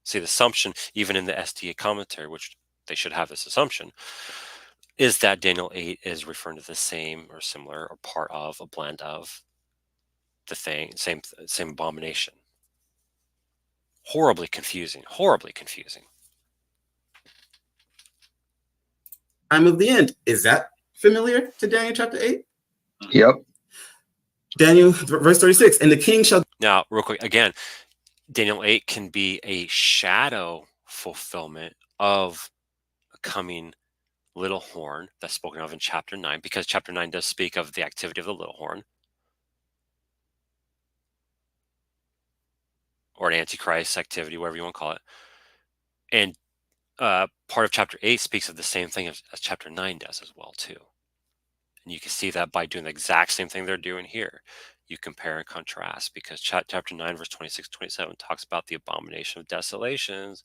See, the assumption, even in the SDA commentary, which they should have this assumption, is that Daniel 8 is referring to the same or similar or part of, a blend of the thing, same abomination. Horribly confusing, horribly confusing. Time of the end. Is that familiar to Daniel chapter 8? Yep. Daniel, verse 36, and the king shall... Now, real quick, again, Daniel 8 can be a shadow fulfillment of a coming little horn that's spoken of in chapter 9, because chapter 9 does speak of the activity of the little horn, or an antichrist activity, whatever you want to call it. And part of chapter 8 speaks of the same thing as chapter 9 does as well, too. And you can see that by doing the exact same thing they're doing here. You compare and contrast, because chapter 9, verse 26, 27 talks about the abomination of desolations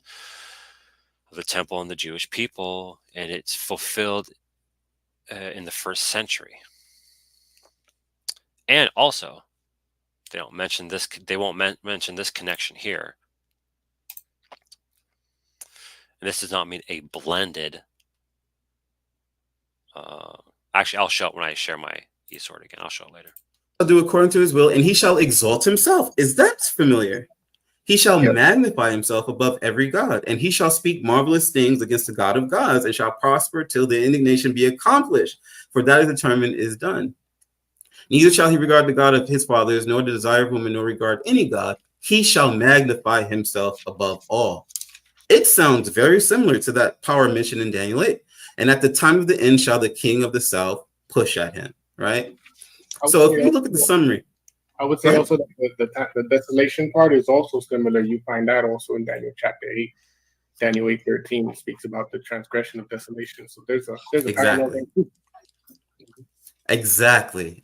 of the temple and the Jewish people, and it's fulfilled in the first century. And also, they don't mention this. They won't mention this connection here. And this does not mean a blended. Actually, I'll show it when I share my eSword again. I'll show it later. Do according to his will, and he shall exalt himself. Is that familiar? He shall magnify himself above every god, and he shall speak marvelous things against the God of gods, and shall prosper till the indignation be accomplished, for that is determined is done. Neither shall he regard the God of his fathers, nor the desire of woman, nor regard any god. He shall magnify himself above all. It sounds very similar to that power mentioned in Daniel 8. And at the time of the end shall the king of the south push at him, right? So if you look at the summary. I would say also that the desolation part is also similar. You find that also in Daniel chapter 8. Daniel 8:13 speaks about the transgression of desolation. So there's a parallel there. Exactly.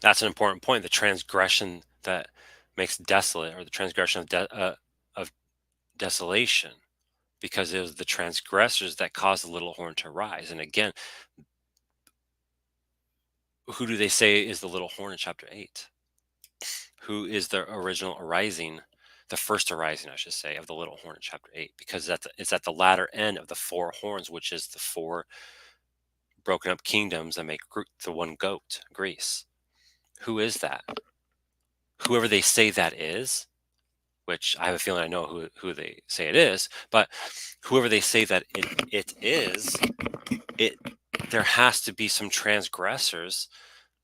That's an important point. The transgression that makes desolate, or the transgression of desolation, because it was the transgressors that caused the little horn to rise. And again, who do they say is the little horn in chapter 8? Who is the original arising, the first arising, I should say, of the little horn in chapter 8? Because it's at the latter end of the 4 horns, which is the 4 broken up kingdoms that make the one goat, Greece. Who is that? Whoever they say that is, which I have a feeling I know who they say it is, but whoever they say that it is, there has to be some transgressors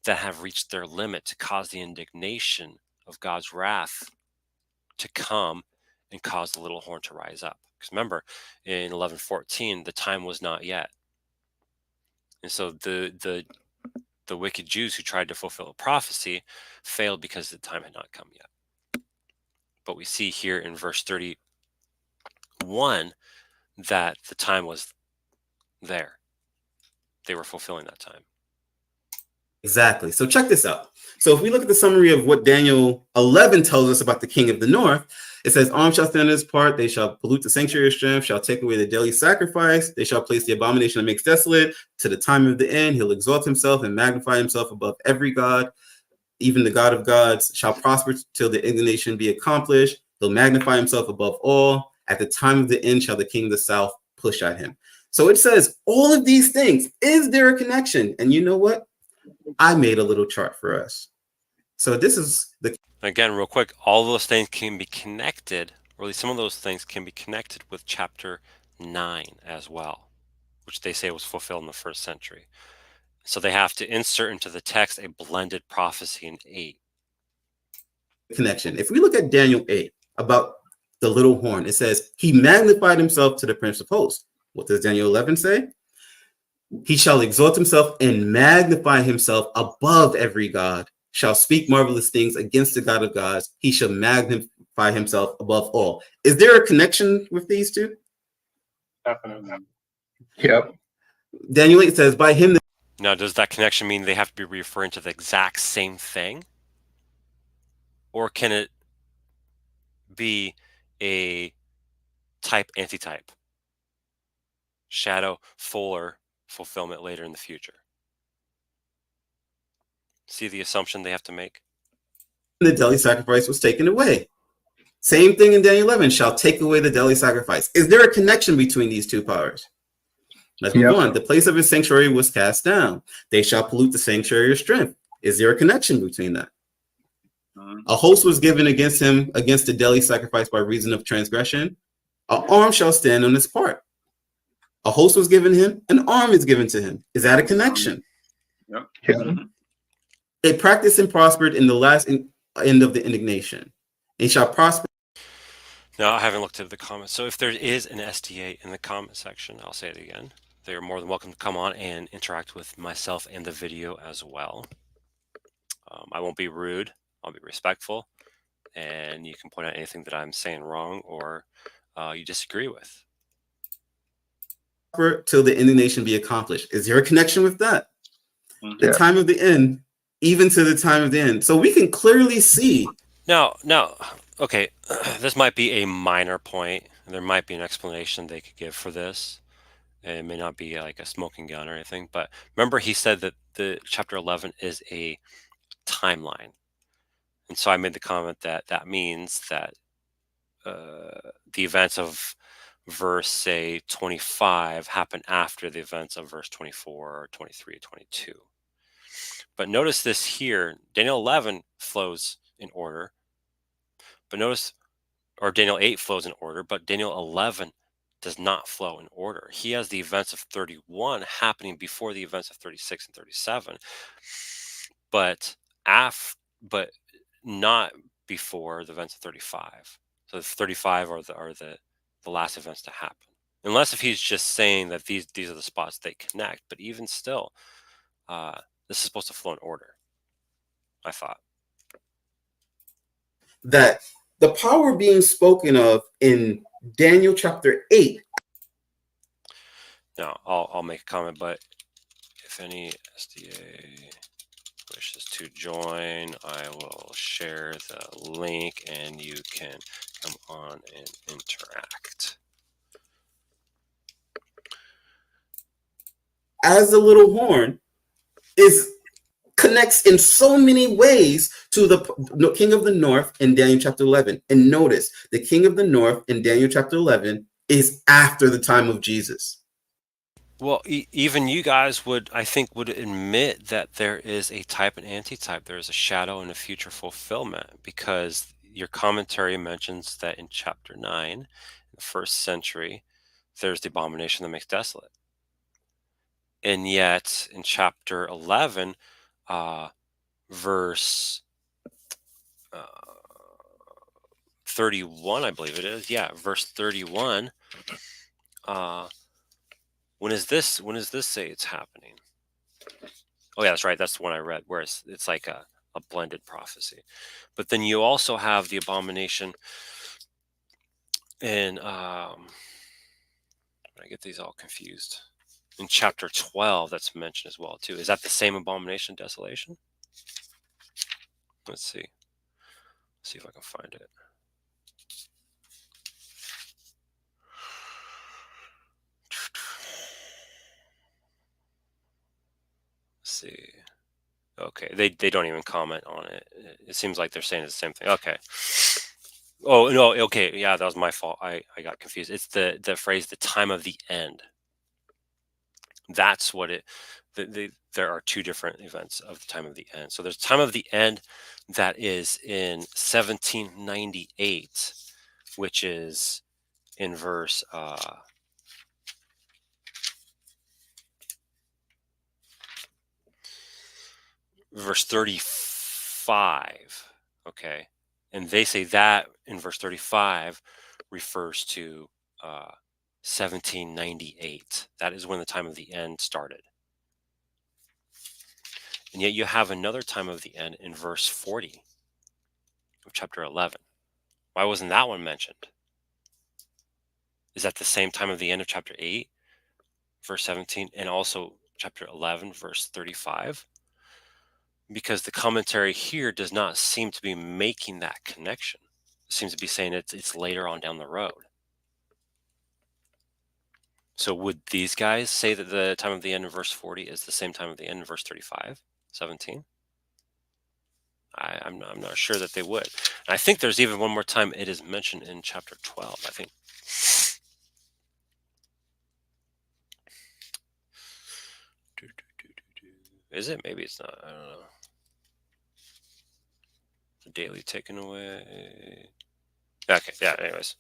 that have reached their limit to cause the indignation of God's wrath to come and cause the little horn to rise up. Because remember, in 11:14, the time was not yet. And so the wicked Jews who tried to fulfill a prophecy failed because the time had not come yet. But we see here in verse 31 that the time was there. They were fulfilling that time. Exactly. So check this out. So if we look at the summary of what Daniel 11 tells us about the king of the north, it says, arm shall stand in his part, they shall pollute the sanctuary of strength, shall take away the daily sacrifice, they shall place the abomination that makes desolate to the time of the end. He'll exalt himself and magnify himself above every god, even the God of gods shall prosper till the indignation be accomplished. He'll magnify himself above all. At the time of the end shall the king of the south push at him. So it says all of these things. Is there a connection? And you know what? I made a little chart for us. So this is the... Again, real quick, all those things can be connected, or at least some of those things can be connected with chapter 9 as well, which they say was fulfilled in the 1st century. So they have to insert into the text a blended prophecy in 8. Connection. If we look at Daniel 8 about the little horn, it says, he magnified himself to the prince of hosts. What does Daniel 11 say? He shall exalt himself and magnify himself above every god, shall speak marvelous things against the God of gods. He shall magnify himself above all. Is there a connection with these two? Definitely. Yep. Daniel 8 says, by him... Now, does that connection mean they have to be referring to the exact same thing? Or can it be a type antitype? Shadow, fuller fulfillment later in the future. See the assumption they have to make? The daily sacrifice was taken away. Same thing in Daniel 11, shall take away the daily sacrifice. Is there a connection between these two powers? Let's move on. The place of his sanctuary was cast down. They shall pollute the sanctuary of strength. Is there a connection between that? A host was given against him, against the daily sacrifice by reason of transgression. An arm shall stand on his part. A host was given him, an arm is given to him. Is that a connection? Yep. They practiced and prospered in the last end of the indignation. They shall prosper. Now, I haven't looked at the comments. So if there is an SDA in the comment section, I'll say it again. They are more than welcome to come on and interact with myself and the video as well. I won't be rude. I'll be respectful. And you can point out anything that I'm saying wrong or you disagree with. Till the indignation be accomplished. Is there a connection with that? The time of the end, even to the time of the end. So we can clearly see. Now, okay, this might be a minor point. There might be an explanation they could give for this. It may not be like a smoking gun or anything, but remember he said that the chapter 11 is a timeline. And so I made the comment that that means that the events of verse, say, 25 happen after the events of verse 24 or 23, 22. But notice this here, Daniel 11 flows in order. But notice, or Daniel 8 flows in order, but Daniel 11 does not flow in order. He has the events of 31 happening before the events of 36 and 37, but not before the events of 35. So the 35 are the last events to happen. Unless if he's just saying that these are the spots they connect, but even still, this is supposed to flow in order, I thought. That the power being spoken of in Daniel chapter 8. Now, I'll make a comment, but if any SDA wishes to join, I will share the link and you can come on and interact. As the little horn connects in so many ways to the king of the north in Daniel chapter 11. And notice, the king of the north in Daniel chapter 11 is after the time of Jesus. Well, even you guys would, I think, would admit that there is a type and antitype. There is a shadow and a future fulfillment, because your commentary mentions that in chapter 9, in the first century, there's the abomination that makes desolate. And yet in chapter 11, verse 31, I believe it is. Yeah, verse 31. When does this say it's happening? Oh yeah, that's right. That's the one I read, where it's like a blended prophecy. But then you also have the abomination in I get these all confused. In chapter 12, that's mentioned as well too. Is that the same abomination, desolation? Let's see. See if I can find it. Let's see. Okay, they don't even comment on it. It seems like they're saying the same thing. Okay. Oh no, okay, yeah, that was my fault. I got confused. It's the phrase "the time of the end." That's what it. There are two different events of the time of the end. So there's time of the end that is in 1798, which is in verse verse 35. Okay, and they say that in verse 35 refers to 1798. That is when the time of the end started. And yet you have another time of the end in verse 40 of chapter 11. Why wasn't that one mentioned? Is that the same time of the end of chapter 8, verse 17, and also chapter 11, verse 35? Because the commentary here does not seem to be making that connection. It seems to be saying it's later on down the road. So would these guys say that the time of the end in verse 40 is the same time of the end in verse 35, 17? I'm not sure that they would. And I think there's even one more time it is mentioned in chapter 12, I think. Is it? Maybe it's not. I don't know. The daily taken away. Okay, yeah, anyways.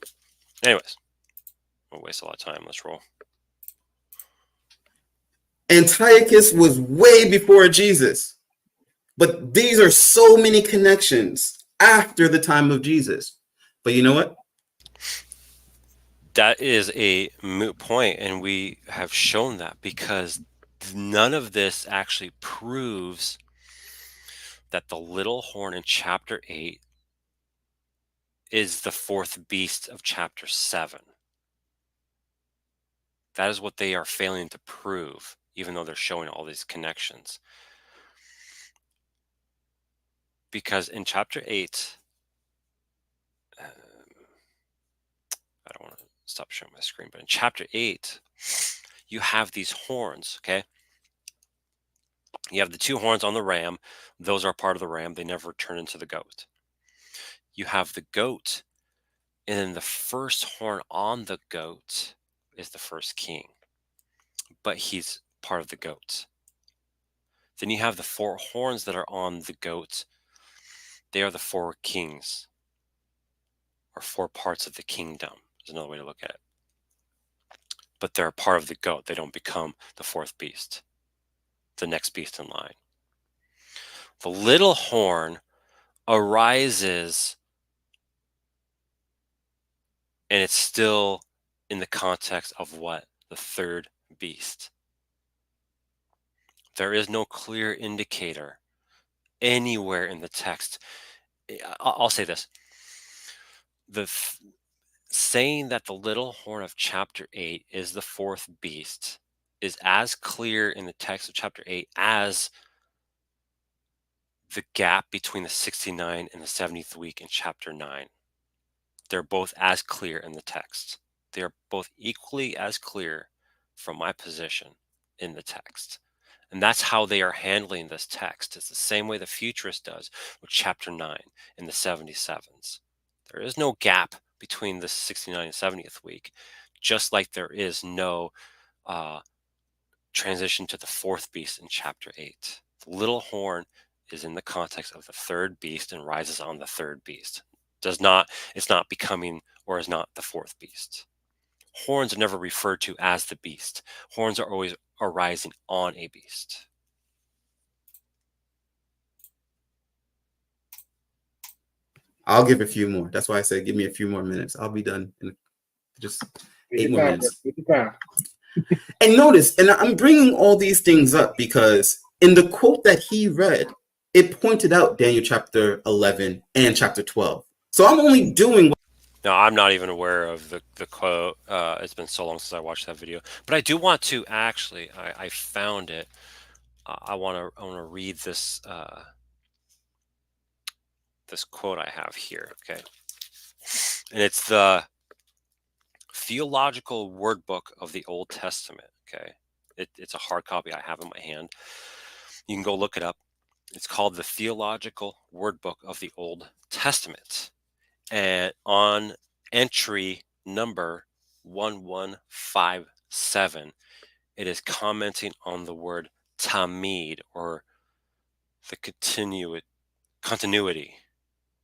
We'll waste a lot of time. Let's roll. Antiochus was way before Jesus. But these are so many connections after the time of Jesus. But you know what? That is a moot point, and we have shown that, because none of this actually proves that the little horn in chapter 8 is the fourth beast of chapter 7. That is what they are failing to prove, even though they're showing all these connections. Because in chapter 8, I don't want to stop sharing my screen, but in chapter 8, you have these horns, okay? You have the two horns on the ram. Those are part of the ram. They never turn into the goat. You have the goat, and then the first horn on the goat is the first king, but he's part of the goat. Then you have the four horns that are on the goat. They are the four kings, or four parts of the kingdom. There's another way to look at it. But they're a part of the goat. They don't become the fourth beast, the next beast in line. The little horn arises, and it's still in the context of what? The third beast. There is no clear indicator anywhere in the text. I'll say this. Saying that the little horn of chapter 8 is the fourth beast is as clear in the text of chapter 8 as the gap between the 69 and the 70th week in chapter 9. They're both as clear in the text. They are both equally as clear from my position in the text. And that's how they are handling this text. It's the same way the futurist does with chapter 9 and the 77s. There is no gap between the 69 and 70th week, just like there is no transition to the fourth beast in chapter 8. The little horn is in the context of the third beast and rises on the third beast. It's not becoming or is not the fourth beast. Horns are never referred to as the beast. Horns are always arising on a beast. I'll give a few more. That's why I said give me a few more minutes. I'll be done in just 8 more minutes. And notice, and I'm bringing all these things up because in the quote that he read, it pointed out Daniel chapter 11 and chapter 12. So I'm only doing. No, I'm not even aware of the quote. It's been so long since I watched that video. But I do want to actually, I found it. I want to read this this quote I have here. Okay, and it's the Theological Word Book of the Old Testament. Okay, it's a hard copy I have in my hand. You can go look it up. It's called the Theological Word Book of the Old Testament. And on entry number 1157, it is commenting on the word tamid, or the continuity.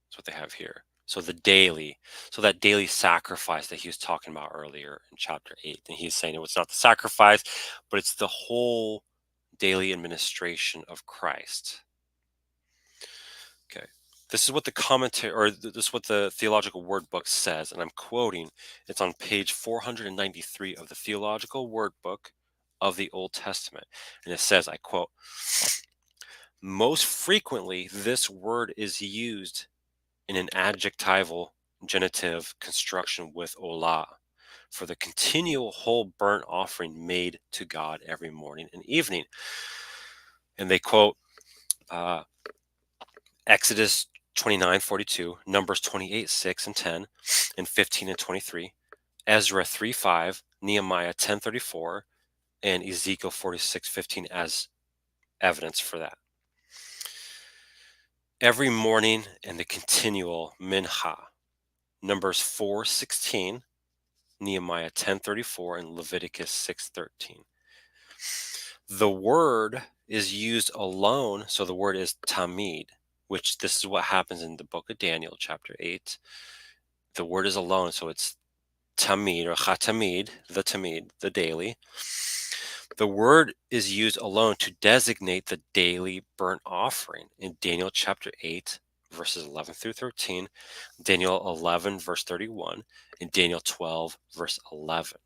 That's what they have here. So the daily, so that daily sacrifice that he was talking about earlier in chapter 8. And he's saying it's not the sacrifice, but it's the whole daily administration of Christ. Okay. This is what the commentary, or this is what the Theological Word Book says, and I'm quoting. It's on page 493 of the Theological Word Book of the Old Testament. And it says, I quote, "Most frequently, this word is used in an adjectival genitive construction with olah for the continual whole burnt offering made to God every morning and evening." And they quote Exodus 29:42, Numbers 28:6 and 10, and 15 and 23, Ezra 3:5, Nehemiah 10:34, and Ezekiel 46:15 as evidence for that. Every morning and the continual mincha, Numbers 4:16, Nehemiah 10:34, and Leviticus 6:13. The word is used alone, so the word is tamid, which this is what happens in the book of Daniel, chapter 8. The word is alone, so it's tamid or chatamid, the daily. The word is used alone to designate the daily burnt offering in Daniel chapter 8, verses 11 through 13, Daniel 11, verse 31, and Daniel 12, verse 11.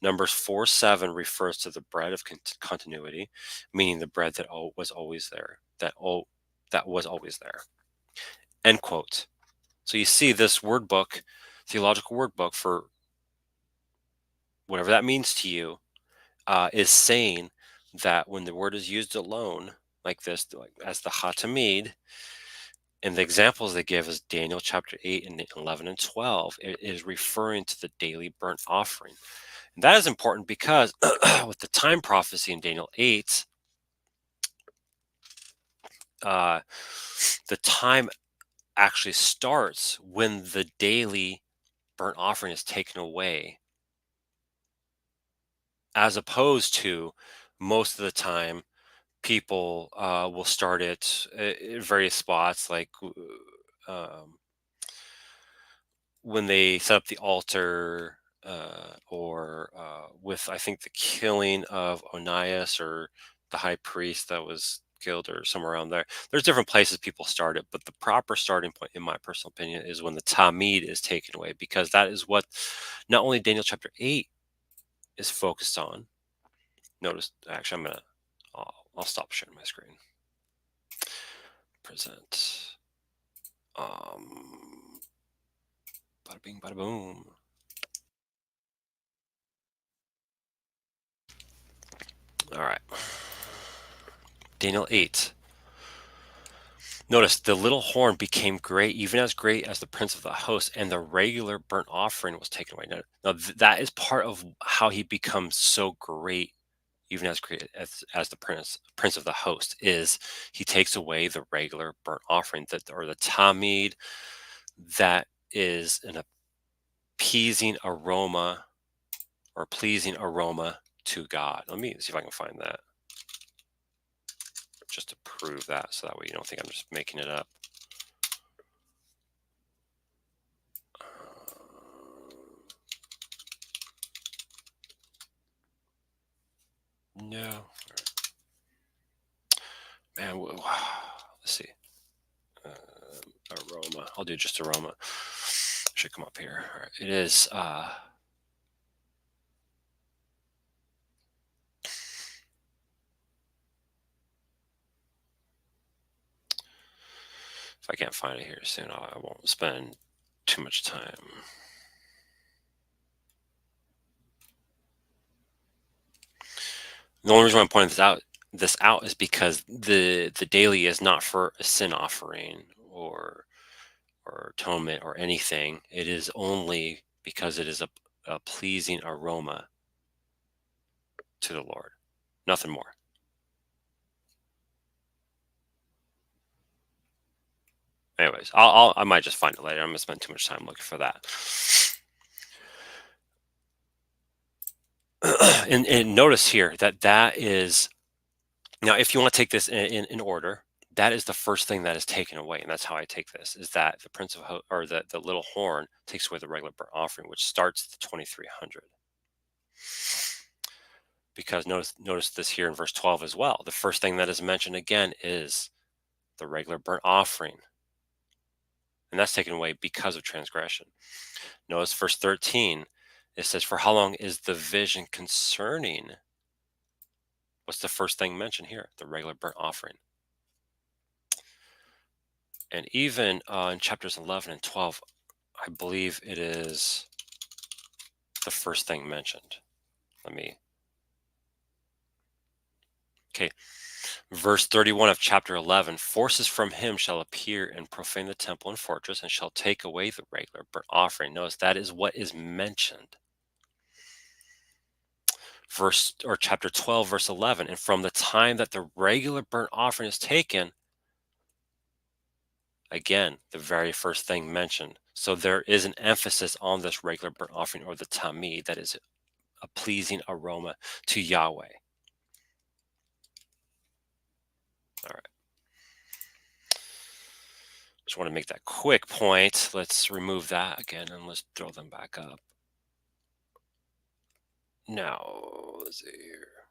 Numbers 4:7 refers to the bread of continuity, meaning the bread that was always there, that was always there. End quote. So you see this word book, theological word book, for whatever that means to you, is saying that when the word is used alone, like this, like as the hatamid, and the examples they give is Daniel chapter 8 and 11 and 12, it is referring to the daily burnt offering. And that is important because with the time prophecy in Daniel 8, the time actually starts when the daily burnt offering is taken away, as opposed to most of the time people will start it at various spots, like when they set up the altar, or with, I think, the killing of Onias, or the high priest that was killed, or somewhere around there. There's different places people start it, but the proper starting point, in my personal opinion, is when the Tamid is taken away, because that is what not only Daniel chapter 8 is focused on. Notice, actually, I'll stop sharing my screen. Present. Bada bing, bada boom. All right. Daniel 8. Notice the little horn became great, even as great as the prince of the host, and the regular burnt offering was taken away. Now that is part of how he becomes so great, even as great as the prince of the host, is he takes away the regular burnt offering, or the tamid, that is an appeasing aroma or pleasing aroma to God. Let me see if I can find that, just to prove that, so that way you don't think I'm just making it up. No. Man, let's see. Aroma. I'll do just aroma. Should come up here. All right. It is if I can't find it here soon, I won't spend too much time. The only reason I'm pointing this out is because the daily is not for a sin offering or atonement or anything. It is only because it is a pleasing aroma to the Lord, nothing more. Anyways, I might just find it later. I'm gonna spend too much time looking for that. And notice here that is, now if you want to take this in order, that is the first thing that is taken away, and that's how I take this, is that the prince of or the little horn takes away the regular burnt offering, which starts at the 2300. Because notice this here in verse 12 as well. The first thing that is mentioned again is the regular burnt offering, and that's taken away because of transgression. Notice verse 13. It says, "For how long is the vision concerning?" What's the first thing mentioned here? The regular burnt offering. And even in chapters 11 and 12, I believe it is the first thing mentioned. Okay. Verse 31 of chapter 11, "Forces from him shall appear and profane the temple and fortress, and shall take away the regular burnt offering." Notice that is what is mentioned. Chapter 12, verse 11, "And from the time that the regular burnt offering is taken," again, the very first thing mentioned. So there is an emphasis on this regular burnt offering, or the tamid, that is a pleasing aroma to Yahweh. All right. Just want to make that quick point. Let's remove that again and let's throw them back up. Now, let's see here.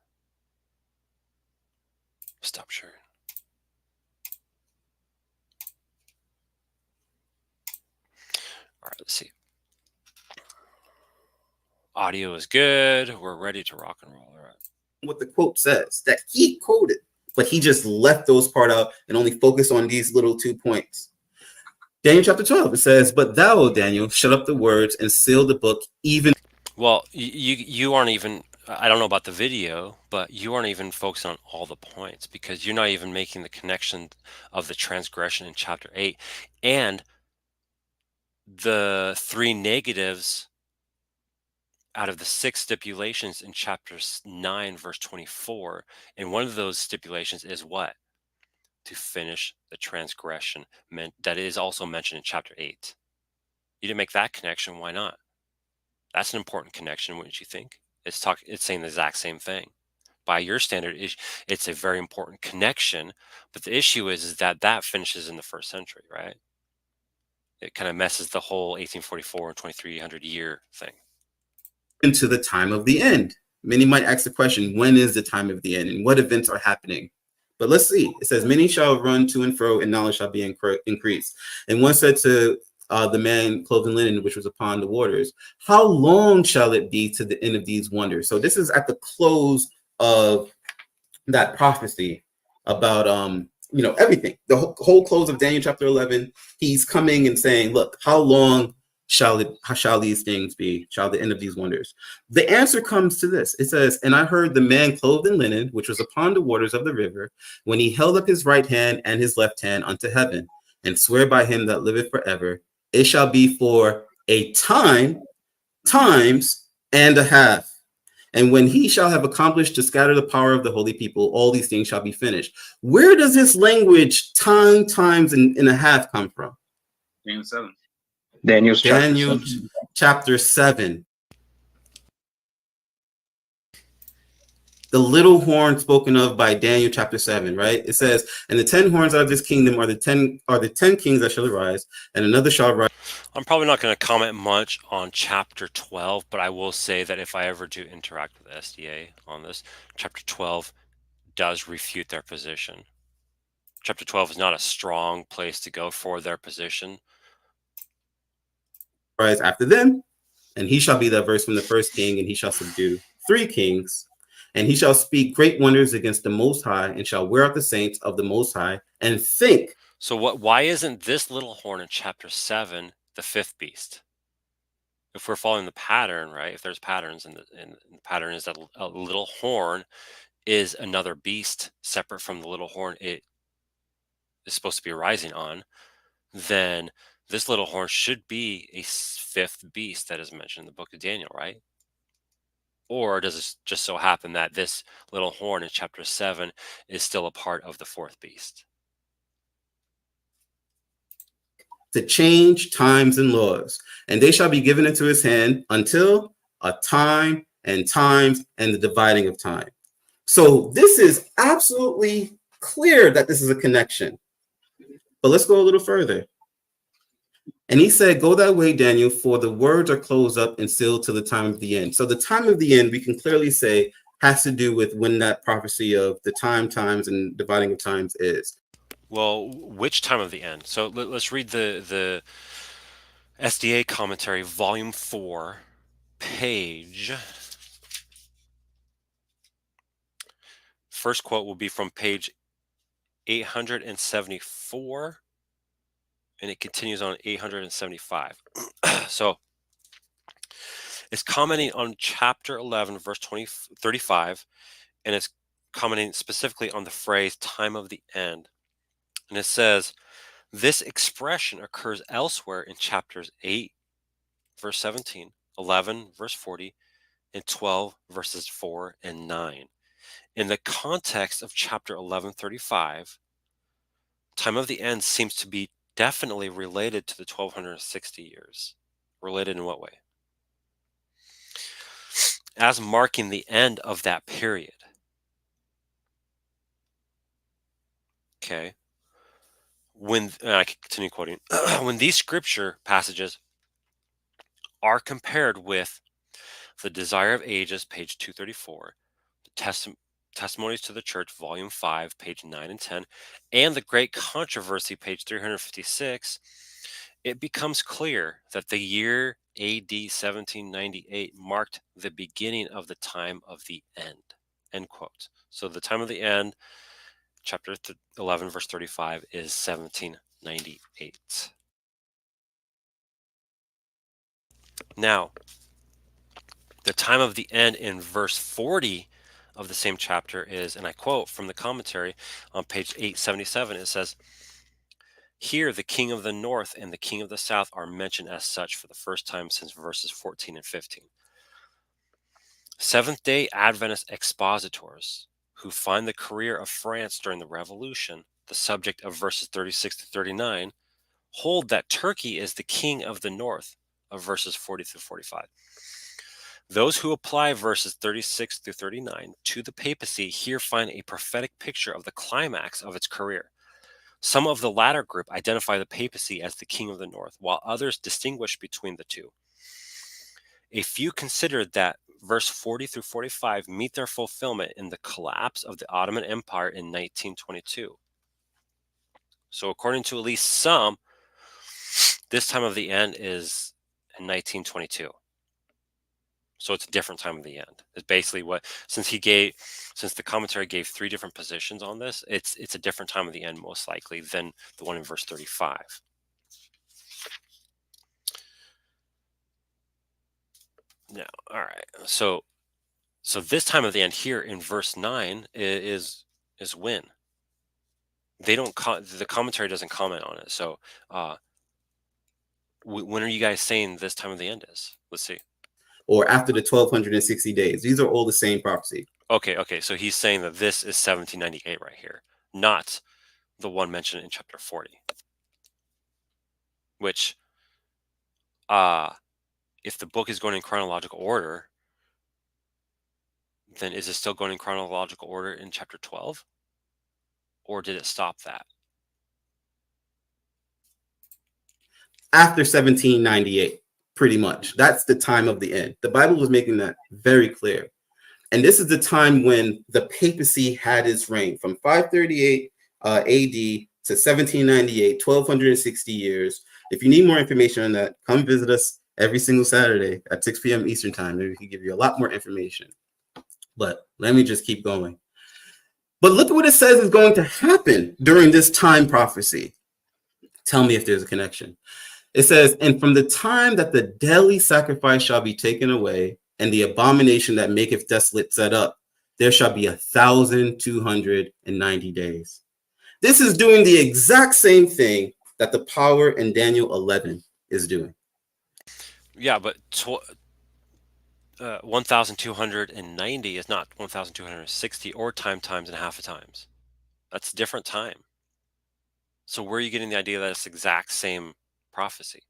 Stop sharing. All right, let's see. Audio is good. We're ready to rock and roll. All right. What the quote says that he quoted, but he just left those part out and only focused on these little 2 points. Daniel chapter 12, it says, "But thou, O Daniel, shut up the words and seal the book even." Well, you aren't even, I don't know about the video, but you aren't even focused on all the points, because you're not even making the connection of the transgression in chapter 8 and the 3 negatives out of the 6 stipulations in chapter 9, verse 24. And one of those stipulations is what? To finish the transgression. That is also mentioned in chapter 8. You didn't make that connection. Why not? That's an important connection, wouldn't you think? It's saying the exact same thing. By your standard, it's a very important connection. But the issue is that finishes in the 1st century, right? It kind of messes the whole 1844 and 2300 year thing. Into the time of the end. Many might ask the question, when is the time of the end and what events are happening? But let's see. It says, "Many shall run to and fro, and knowledge shall be increased." And one said to the man clothed in linen, which was upon the waters, "How long shall it be to the end of these wonders?" So this is at the close of that prophecy about everything. The whole close of Daniel chapter 11. He's coming and saying, "Look, how long shall these things be? Shall the end of these wonders? The answer comes to this. It says, and I heard the man clothed in linen, which was upon the waters of the river, when he held up his right hand and his left hand unto heaven, and swear by him that liveth forever, it shall be for a time, times, and a half. And when he shall have accomplished to scatter the power of the holy people, all these things shall be finished. Where does this language, time, times, and a half come from? Daniel 7. Daniel chapter 7. The little horn spoken of by Daniel chapter 7, right? It says, and the 10 horns out of this kingdom are the 10 kings that shall arise, and another shall rise. I'm probably not going to comment much on chapter 12, but I will say that if I ever do interact with SDA on this, chapter 12 does refute their position. Chapter 12 is not a strong place to go for their position. Rise after them, and he shall be diverse from the first king, and he shall subdue 3 kings, and he shall speak great wonders against the Most High, and shall wear out the saints of the Most High, and think. So why isn't this little horn in chapter 7 the 5th beast? If we're following the pattern, right? If there's patterns, and the pattern is that a little horn is another beast separate from the little horn it is supposed to be rising on, then this little horn should be a 5th beast that is mentioned in the book of Daniel, right? Or does it just so happen that this little horn in chapter 7 is still a part of the 4th beast? To change times and laws, and they shall be given into his hand until a time and times and the dividing of time. So this is absolutely clear that this is a connection. But let's go a little further. And he said, go that way, Daniel, for the words are closed up and sealed to the time of the end. So the time of the end, we can clearly say, has to do with when that prophecy of the times, and dividing of times is. Well, which time of the end? So let's read the SDA commentary, volume 4, page. First quote will be from page 874, and it continues on 875. So it's commenting on chapter 11, verse 35, and it's commenting specifically on the phrase time of the end. And it says, this expression occurs elsewhere in chapters 8, verse 17, 11, verse 40, and 12, verses 4 and 9. In the context of chapter 11:35, time of the end seems to be definitely related to the 1260 years. Related in what way? As marking the end of that period. Okay. I can continue quoting. When these scripture passages are compared with the Desire of Ages, page 234, the Testimonies to the Church, volume 5, page 9 and 10, and the Great Controversy, page 356, it becomes clear that the year AD 1798 marked the beginning of the time of the end. End quote. So the time of the end, chapter 11, verse 35, is 1798. Now, the time of the end in verse 40 of the same chapter is, and I quote from the commentary on page 877, it says, here the king of the north and the king of the south are mentioned as such for the first time since verses 14 and 15. Seventh-day Adventist expositors who find the career of France during the Revolution the subject of verses 36 to 39 hold that Turkey is the king of the north of verses 40 through 45. Those who apply verses 36 through 39 to the papacy here find a prophetic picture of the climax of its career. Some of the latter group identify the papacy as the king of the north, while others distinguish between the two. A few considered that verse 40 through 45 meet their fulfillment in the collapse of the Ottoman Empire in 1922. So according to at least some, this time of the end is in 1922. So it's a different time of the end. It's basically what, since the commentary gave 3 different positions on this, it's a different time of the end most likely than the one in verse 35. No, all right. So this time of the end here in verse 9 is when they don't. The commentary doesn't comment on it. So when are you guys saying this time of the end is? Let's see. Or after the 1260 days. These are all the same prophecy. Okay. So he's saying that this is 1798 right here, not the one mentioned in chapter 40. Which, if the book is going in chronological order, then is it still going in chronological order in chapter 12? Or did it stop that? After 1798, pretty much. That's the time of the end. The Bible was making that very clear. And this is the time when the papacy had its reign from 538 AD to 1798, 1260 years. If you need more information on that, come visit us every single Saturday at 6 p.m. Eastern time. Maybe we can give you a lot more information. But let me just keep going. But look at what it says is going to happen during this time prophecy. Tell me if there's a connection. It says, and from the time that the daily sacrifice shall be taken away, and the abomination that maketh desolate set up, there shall be 1,290 days. This is doing the exact same thing that the power in Daniel 11 is doing. Yeah, but 1,290 is not 1,260 or times and a half a times. That's a different time. So where are you getting the idea that it's the exact same prophecy?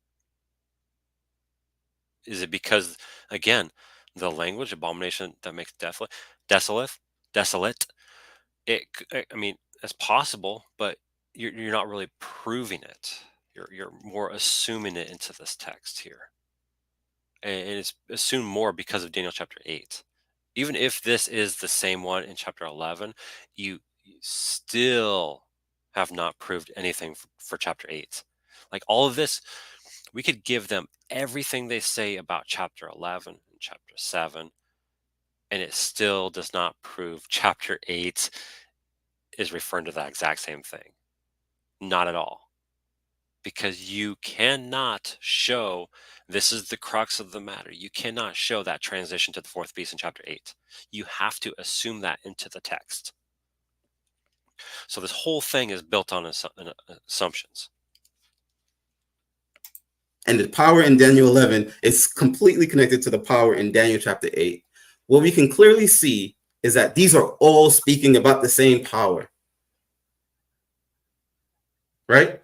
Is it because, again, the language abomination that makes desolate? I mean, it's possible, but you're not really proving it. You're more assuming it into this text here, and it's assumed more because of Daniel chapter 8. Even if this is the same one in chapter 11, you still have not proved anything for chapter 8. Like all of this, we could give them everything they say about chapter 11 and chapter 7, and it still does not prove chapter 8 is referring to that exact same thing. Not at all. Because you cannot show, this is the crux of the matter, you cannot show that transition to the fourth beast in chapter 8. You have to assume that into the text. So this whole thing is built on assumptions. And the power in Daniel 11 is completely connected to the power in Daniel chapter 8. What we can clearly see is that these are all speaking about the same power. Right?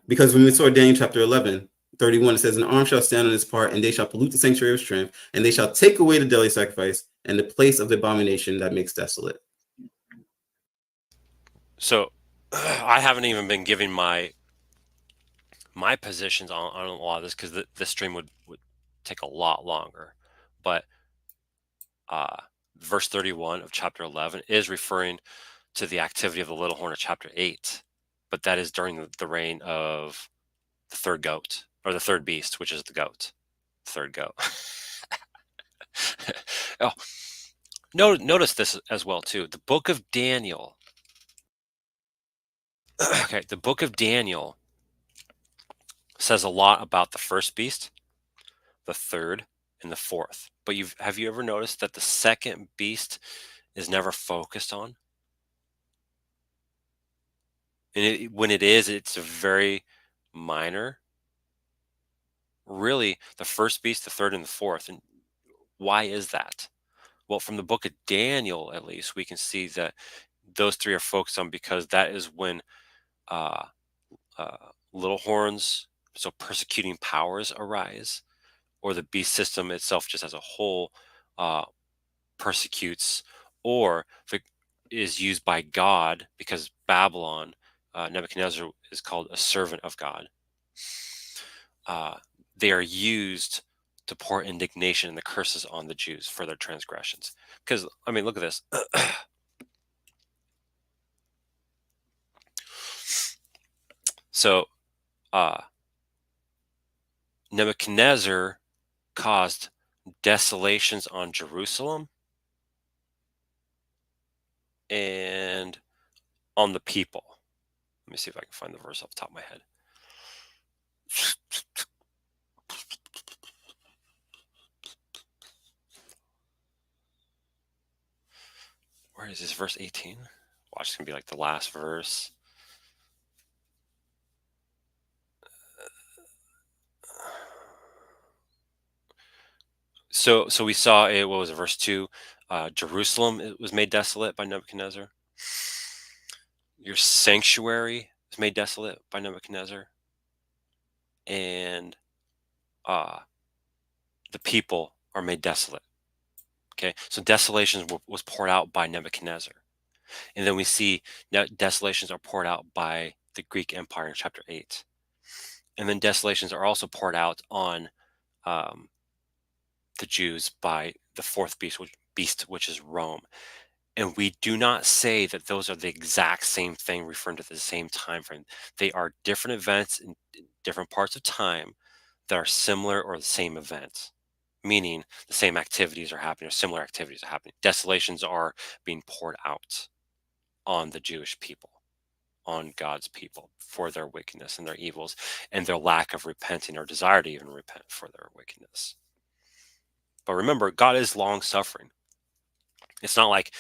Because when we saw Daniel chapter 11, 31, it says, an arm shall stand on his part, and they shall pollute the sanctuary of strength, and they shall take away the daily sacrifice and the place of the abomination that makes desolate. So I haven't even been giving my positions on a lot of this because this stream would take a lot longer. But verse 31 of chapter 11 is referring to the activity of the little horn of chapter 8. But that is during the reign of the third goat, or the third beast, which is the goat. Third goat. Oh, notice this as well, too. The book of Daniel. Okay, the book of Daniel says a lot about the first beast, the third, and the fourth. But have you ever noticed that the second beast is never focused on? And when it is, it's very minor. Really, the first beast, the third, and the fourth. And why is that? Well, from the book of Daniel, at least, we can see that those three are focused on because that is when uh, little horns, so persecuting powers, arise, or the beast system itself, just as a whole, persecutes, or is used by God because Babylon, Nebuchadnezzar is called a servant of God. They are used to pour indignation and the curses on the Jews for their transgressions. Because, I mean, look at this. So, Nebuchadnezzar caused desolations on Jerusalem and on the people. Let me see if I can find the verse off the top of my head. where is this, verse 18? Watch, it's gonna be like the last verse. So we saw it. What was it, verse 2? Jerusalem, it was made desolate by Nebuchadnezzar. Your sanctuary was made desolate by Nebuchadnezzar, and the people are made desolate. Okay, so desolations was poured out by Nebuchadnezzar, and then we see desolations are poured out by the Greek Empire in chapter 8, and then desolations are also poured out on the Jews by the fourth beast, which is Rome. And we do not say that those are the exact same thing, referring to the same time frame. They are different events in different parts of time that are similar or the same event, meaning the same activities are happening or similar activities are happening. Desolations are being poured out on the Jewish people, on God's people, for their wickedness and their evils and their lack of repenting or desire to even repent for their wickedness. But remember, God is long suffering. It's not like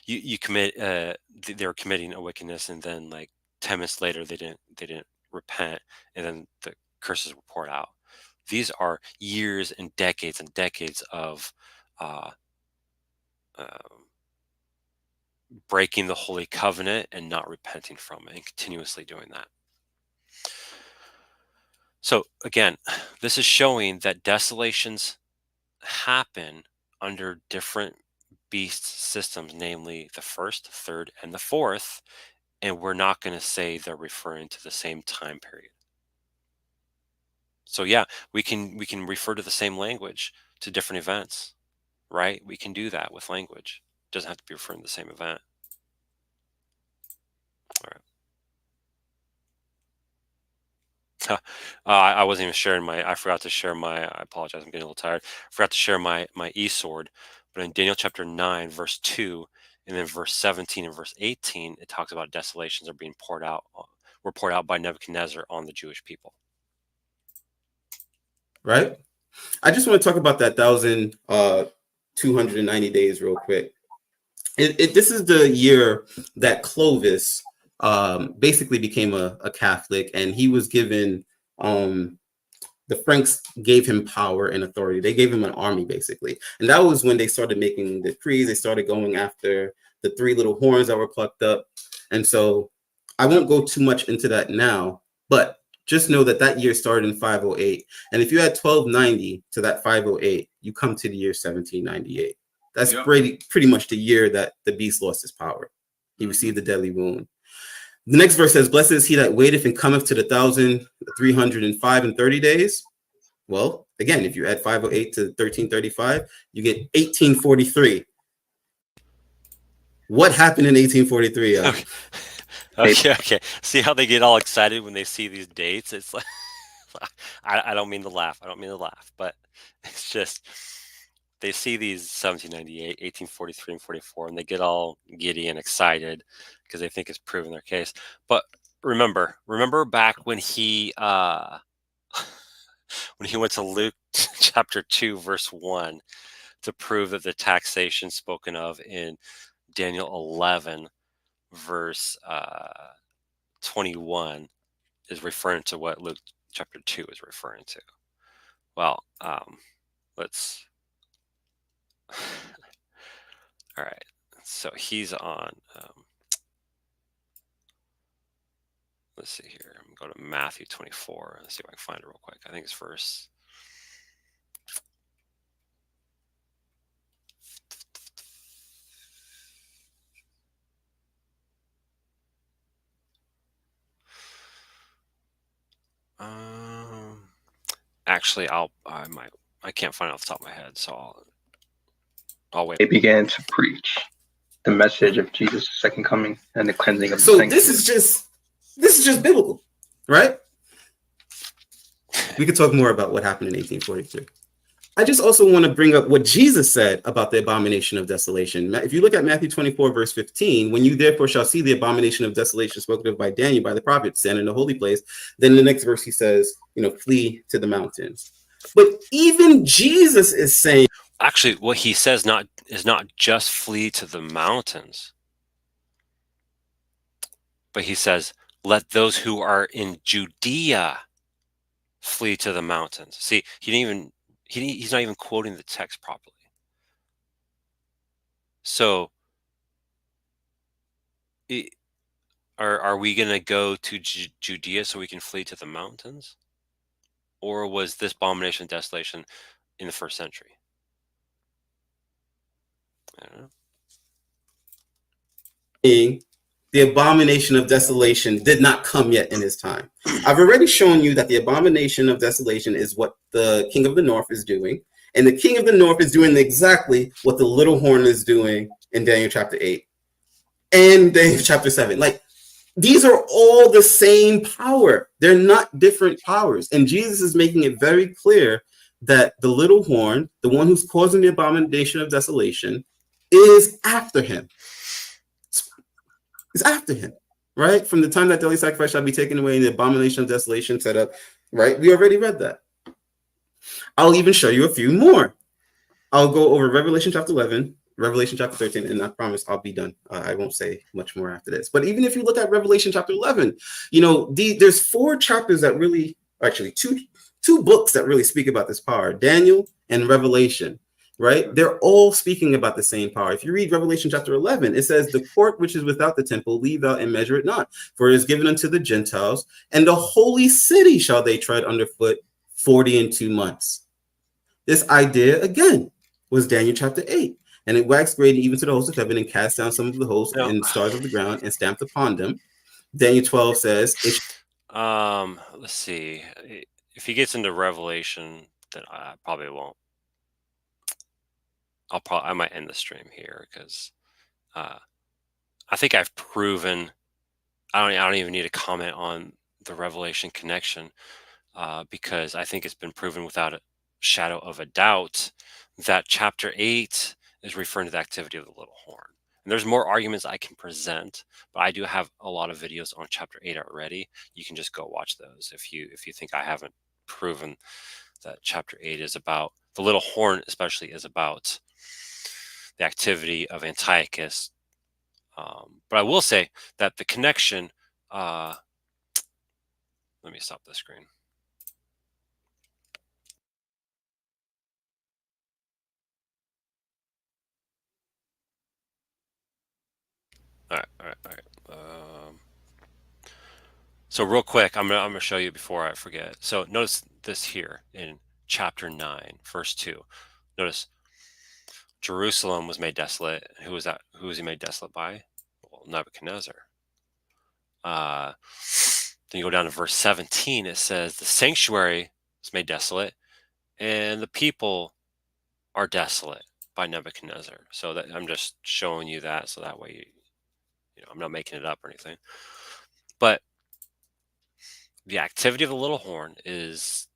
you commit they're committing a wickedness and then like 10 minutes later they didn't repent and then the curses were poured out. These are years and decades of breaking the holy covenant and not repenting from it and continuously doing that. So again, this is showing that desolations happen under different beast systems, namely the first, third, and the fourth, and we're not going to say they're referring to the same time period. So yeah, we can refer to the same language to different events, right? We can do that with language. It doesn't have to be referring to the same event. All right. I wasn't even sharing I forgot to share I apologize, I'm getting a little tired. I forgot to share my e-sword, but in Daniel chapter 9, verse 2, and then verse 17 and verse 18, it talks about desolations are being were poured out by Nebuchadnezzar on the Jewish people. Right? I just want to talk about that 1,290 days real quick. This is the year that Clovis basically became a Catholic, and he was given the Franks gave him power and authority. They gave him an army basically, and that was when they started making decrees. They started going after the 3 little horns that were plucked up, and so I won't go too much into that now, but just know that year started in 508, and if you add 1290 to that 508, you come to the year 1798. That's pretty much the year that the beast lost his power. He received the deadly wound. The next verse says, "Blessed is he that waiteth and cometh to the 1,305 and 30 days." Well, again, if you add 508 to 1335, you get 1843. What happened in 1843? Okay. See how they get all excited when they see these dates? It's like I don't mean to laugh. But it's just they see these 1798, 1843, and 44, and they get all giddy and excited because they think it's proving their case. But remember back when he went to Luke chapter 2, verse 1 to prove that the taxation spoken of in Daniel 11, verse 21 is referring to what Luke chapter 2 is referring to. Well, let's all right, so he's on let's see here. I'm going to go to Matthew 24. Let's see if I can find it real quick. I think it's verse actually I can't find it off the top of my head, so I'll wait. They began to preach the message of Jesus' second coming and the cleansing of the So sanctuary. this is just biblical, right? We could talk more about what happened in 1843. I just also want to bring up what Jesus said about the abomination of desolation. If you look at Matthew 24, verse 15, "When you therefore shall see the abomination of desolation spoken of by Daniel by the prophet stand in the holy place," then in the next verse he says, flee to the mountains. But even Jesus is saying, actually, what he says is not just flee to the mountains. But he says, let those who are in Judea flee to the mountains. See, he's not even quoting the text properly. So are we going to go to Judea so we can flee to the mountains? Or was this abomination of desolation in the first century? I don't know. The abomination of desolation did not come yet in his time. I've already shown you that the abomination of desolation is what the king of the north is doing. And the king of the north is doing exactly what the little horn is doing in Daniel chapter 8 and Daniel chapter 7. Like, these are all the same power. They're not different powers. And Jesus is making it very clear that the little horn, the one who's causing the abomination of desolation, is after him. Is after him, right? From the time that daily sacrifice shall be taken away and the abomination of desolation set up, right? We already read that. I'll even show you a few more. I'll go over Revelation chapter 11, Revelation chapter 13, and I promise I'll be done. I won't say much more after this. But even if you look at Revelation chapter 11, you know, there's 4 chapters that really, actually two books that really speak about this power, Daniel and Revelation. Right? They're all speaking about the same power. If you read Revelation chapter 11, it says, the court which is without the temple, leave out and measure it not, for it is given unto the Gentiles, and the holy city shall they tread underfoot 42 months. This idea, again, was Daniel chapter 8. And it waxed great even to the host of heaven and cast down some of the hosts and stars of the ground and stamped upon them. Daniel 12 says, let's see. If he gets into Revelation, then I probably won't. I might end the stream here because I think I've proven. I don't even need to comment on the Revelation connection because I think it's been proven without a shadow of a doubt that chapter 8 is referring to the activity of the little horn. And there's more arguments I can present, but I do have a lot of videos on chapter 8 already. You can just go watch those if you think I haven't proven that chapter 8 is about the little horn, especially is about the activity of Antiochus. But I will say that the connection, let me stop the screen. All right. So real quick, I'm gonna show you before I forget. So notice this here in chapter 9, verse 2. Notice Jerusalem was made desolate. Who was that? Who was he made desolate by? Well, Nebuchadnezzar. Then you go down to verse 17. It says the sanctuary is made desolate, and the people are desolate by Nebuchadnezzar. So that I'm just showing you that, so that way you know I'm not making it up or anything. But the activity of the little horn is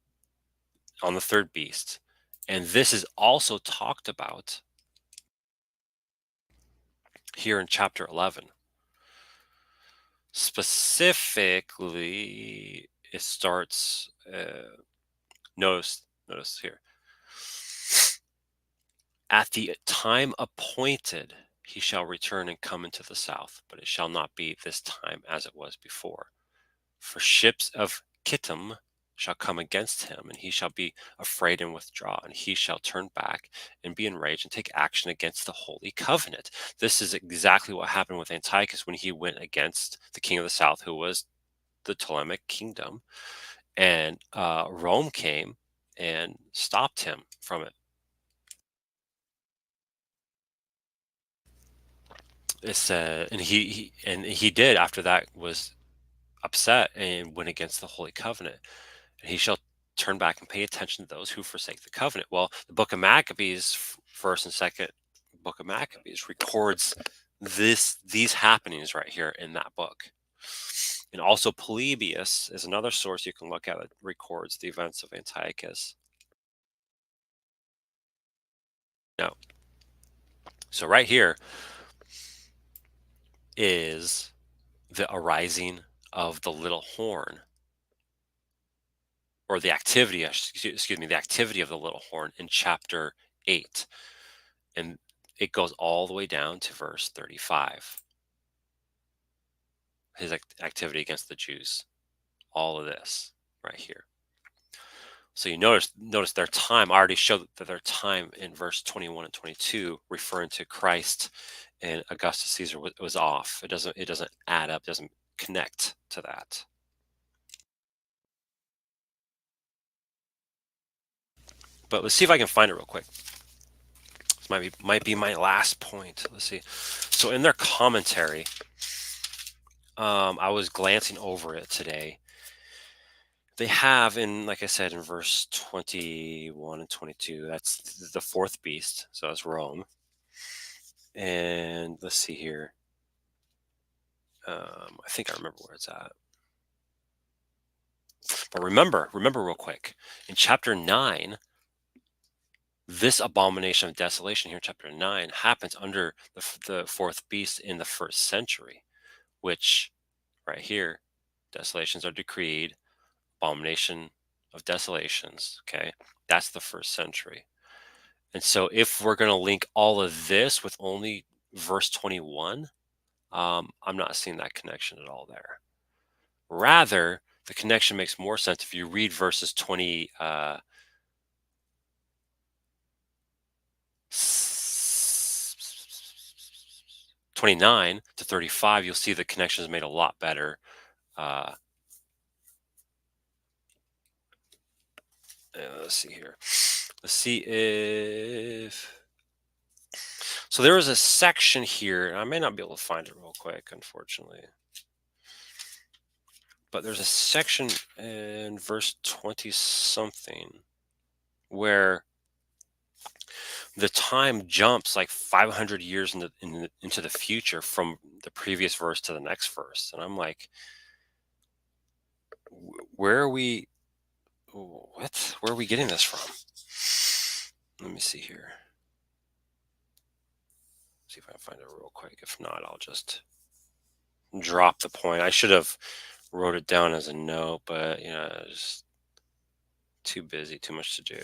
on the third beast, and this is also talked about here in chapter 11. Specifically, it starts. Notice here. At the time appointed, he shall return and come into the south, but it shall not be this time as it was before. For ships of Kittim shall come against him, and he shall be afraid and withdraw, and he shall turn back and be enraged and take action against the holy covenant. This is exactly what happened with Antiochus when he went against the king of the south, who was the Ptolemaic kingdom, and Rome came and stopped him from it. It said, and he did after that was upset and went against the holy covenant. And he shall turn back and pay attention to those who forsake the covenant. Well, the book of Maccabees, first and second book of Maccabees, records these happenings right here in that book. And also Polybius is another source you can look at that records the events of Antiochus. Now, so right here is the arising of the little horn, or the activity, excuse me, the activity of the little horn in chapter 8. And it goes all the way down to verse 35. his activity against the Jews. All of this right here. So you notice their time. I already showed that their time in verse 21 and 22, referring to Christ and Augustus Caesar, was off. It doesn't add up. Doesn't connect to that. But let's see if I can find it real quick. This might be my last point. Let's see. So in their commentary, I was glancing over it today. They have, like I said, in verse 21 and 22, that's the fourth beast. So that's Rome. And let's see here. I think I remember where it's at. But remember real quick, in chapter 9, this abomination of desolation here, chapter 9, happens under the fourth beast in the 1st century, which right here, desolations are decreed, abomination of desolations, okay? That's the 1st century. And so if we're going to link all of this with only verse 21, I'm not seeing that connection at all there. Rather, the connection makes more sense if you read verses 29 to 35. You'll see the connection is made a lot better. Let's see here. Let's see if... So there is a section here. I may not be able to find it real quick, unfortunately. But there's a section in verse 20-something where the time jumps like 500 years into the future from the previous verse to the next verse. And I'm like, where are we? What? Where are we getting this from? Let me see here. See if I can find it real quick. If not, I'll just drop the point. I should have wrote it down as a note, but just too busy, too much to do.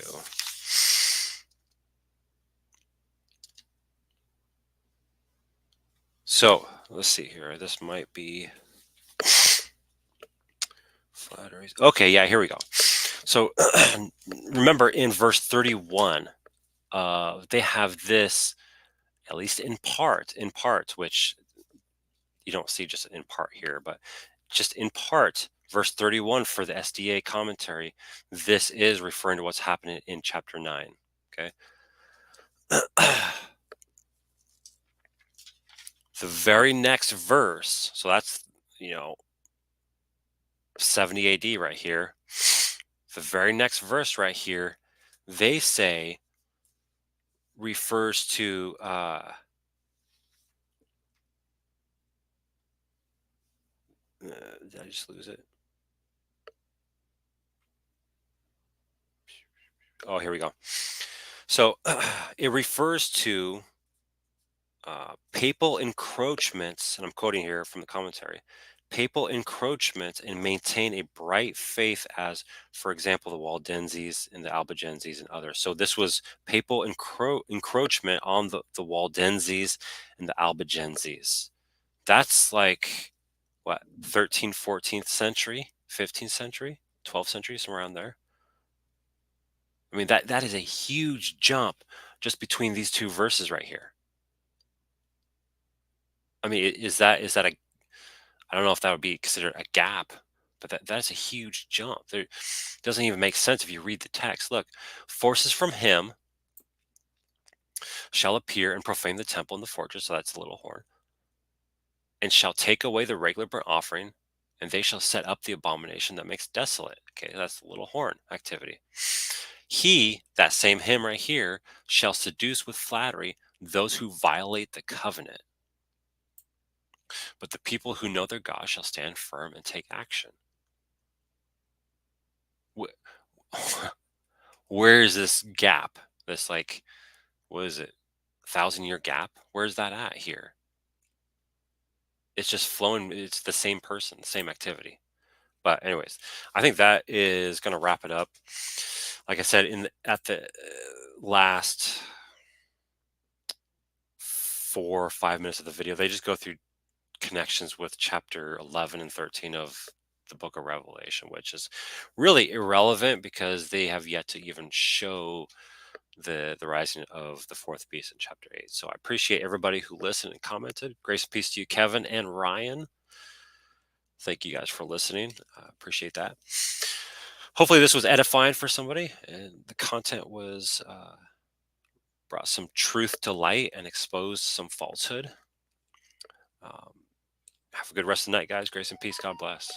So let's see here. This might be flatteries. Okay, yeah, here we go. So remember in verse 31, they have this, at least in part, which you don't see just in part here, but just in part, verse 31 for the SDA commentary, this is referring to what's happening in chapter 9. Okay. The very next verse, so that's 70 AD right here. The very next verse right here, they say refers to did I just lose it? Oh, here we go. So it refers to papal encroachments, and I'm quoting here from the commentary, papal encroachments and maintain a bright faith as, for example, the Waldenses and the Albigenses and others. So this was papal encroachment on the Waldenses and the Albigenses. That's like, what, 13th, 14th century, 15th century, 12th century, somewhere around there. I mean, that is a huge jump just between these two verses right here. I mean, is that a, I don't know if that would be considered a gap, but that's a huge jump. It doesn't even make sense if you read the text. Look, forces from him shall appear and profane the temple and the fortress, so that's the little horn, and shall take away the regular burnt offering, and they shall set up the abomination that makes desolate. Okay, that's the little horn activity. He, that same him right here, shall seduce with flattery those who violate the covenant. But the people who know their God shall stand firm and take action. Where is this gap? This, like, what is it? 1,000-year gap? Where's that at here? It's just flowing. It's the same person, the same activity. But anyways, I think that is going to wrap it up. Like I said, at the last 4 or 5 minutes of the video, they just go through connections with chapter 11 and 13 of the book of Revelation, which is really irrelevant because they have yet to even show the rising of the fourth beast in chapter 8. So I appreciate everybody who listened and commented. Grace and peace to you, Kevin and Ryan. Thank you guys for listening. I appreciate that. Hopefully this was edifying for somebody and the content was brought some truth to light and exposed some falsehood. Have a good rest of the night, guys. Grace and peace. God bless.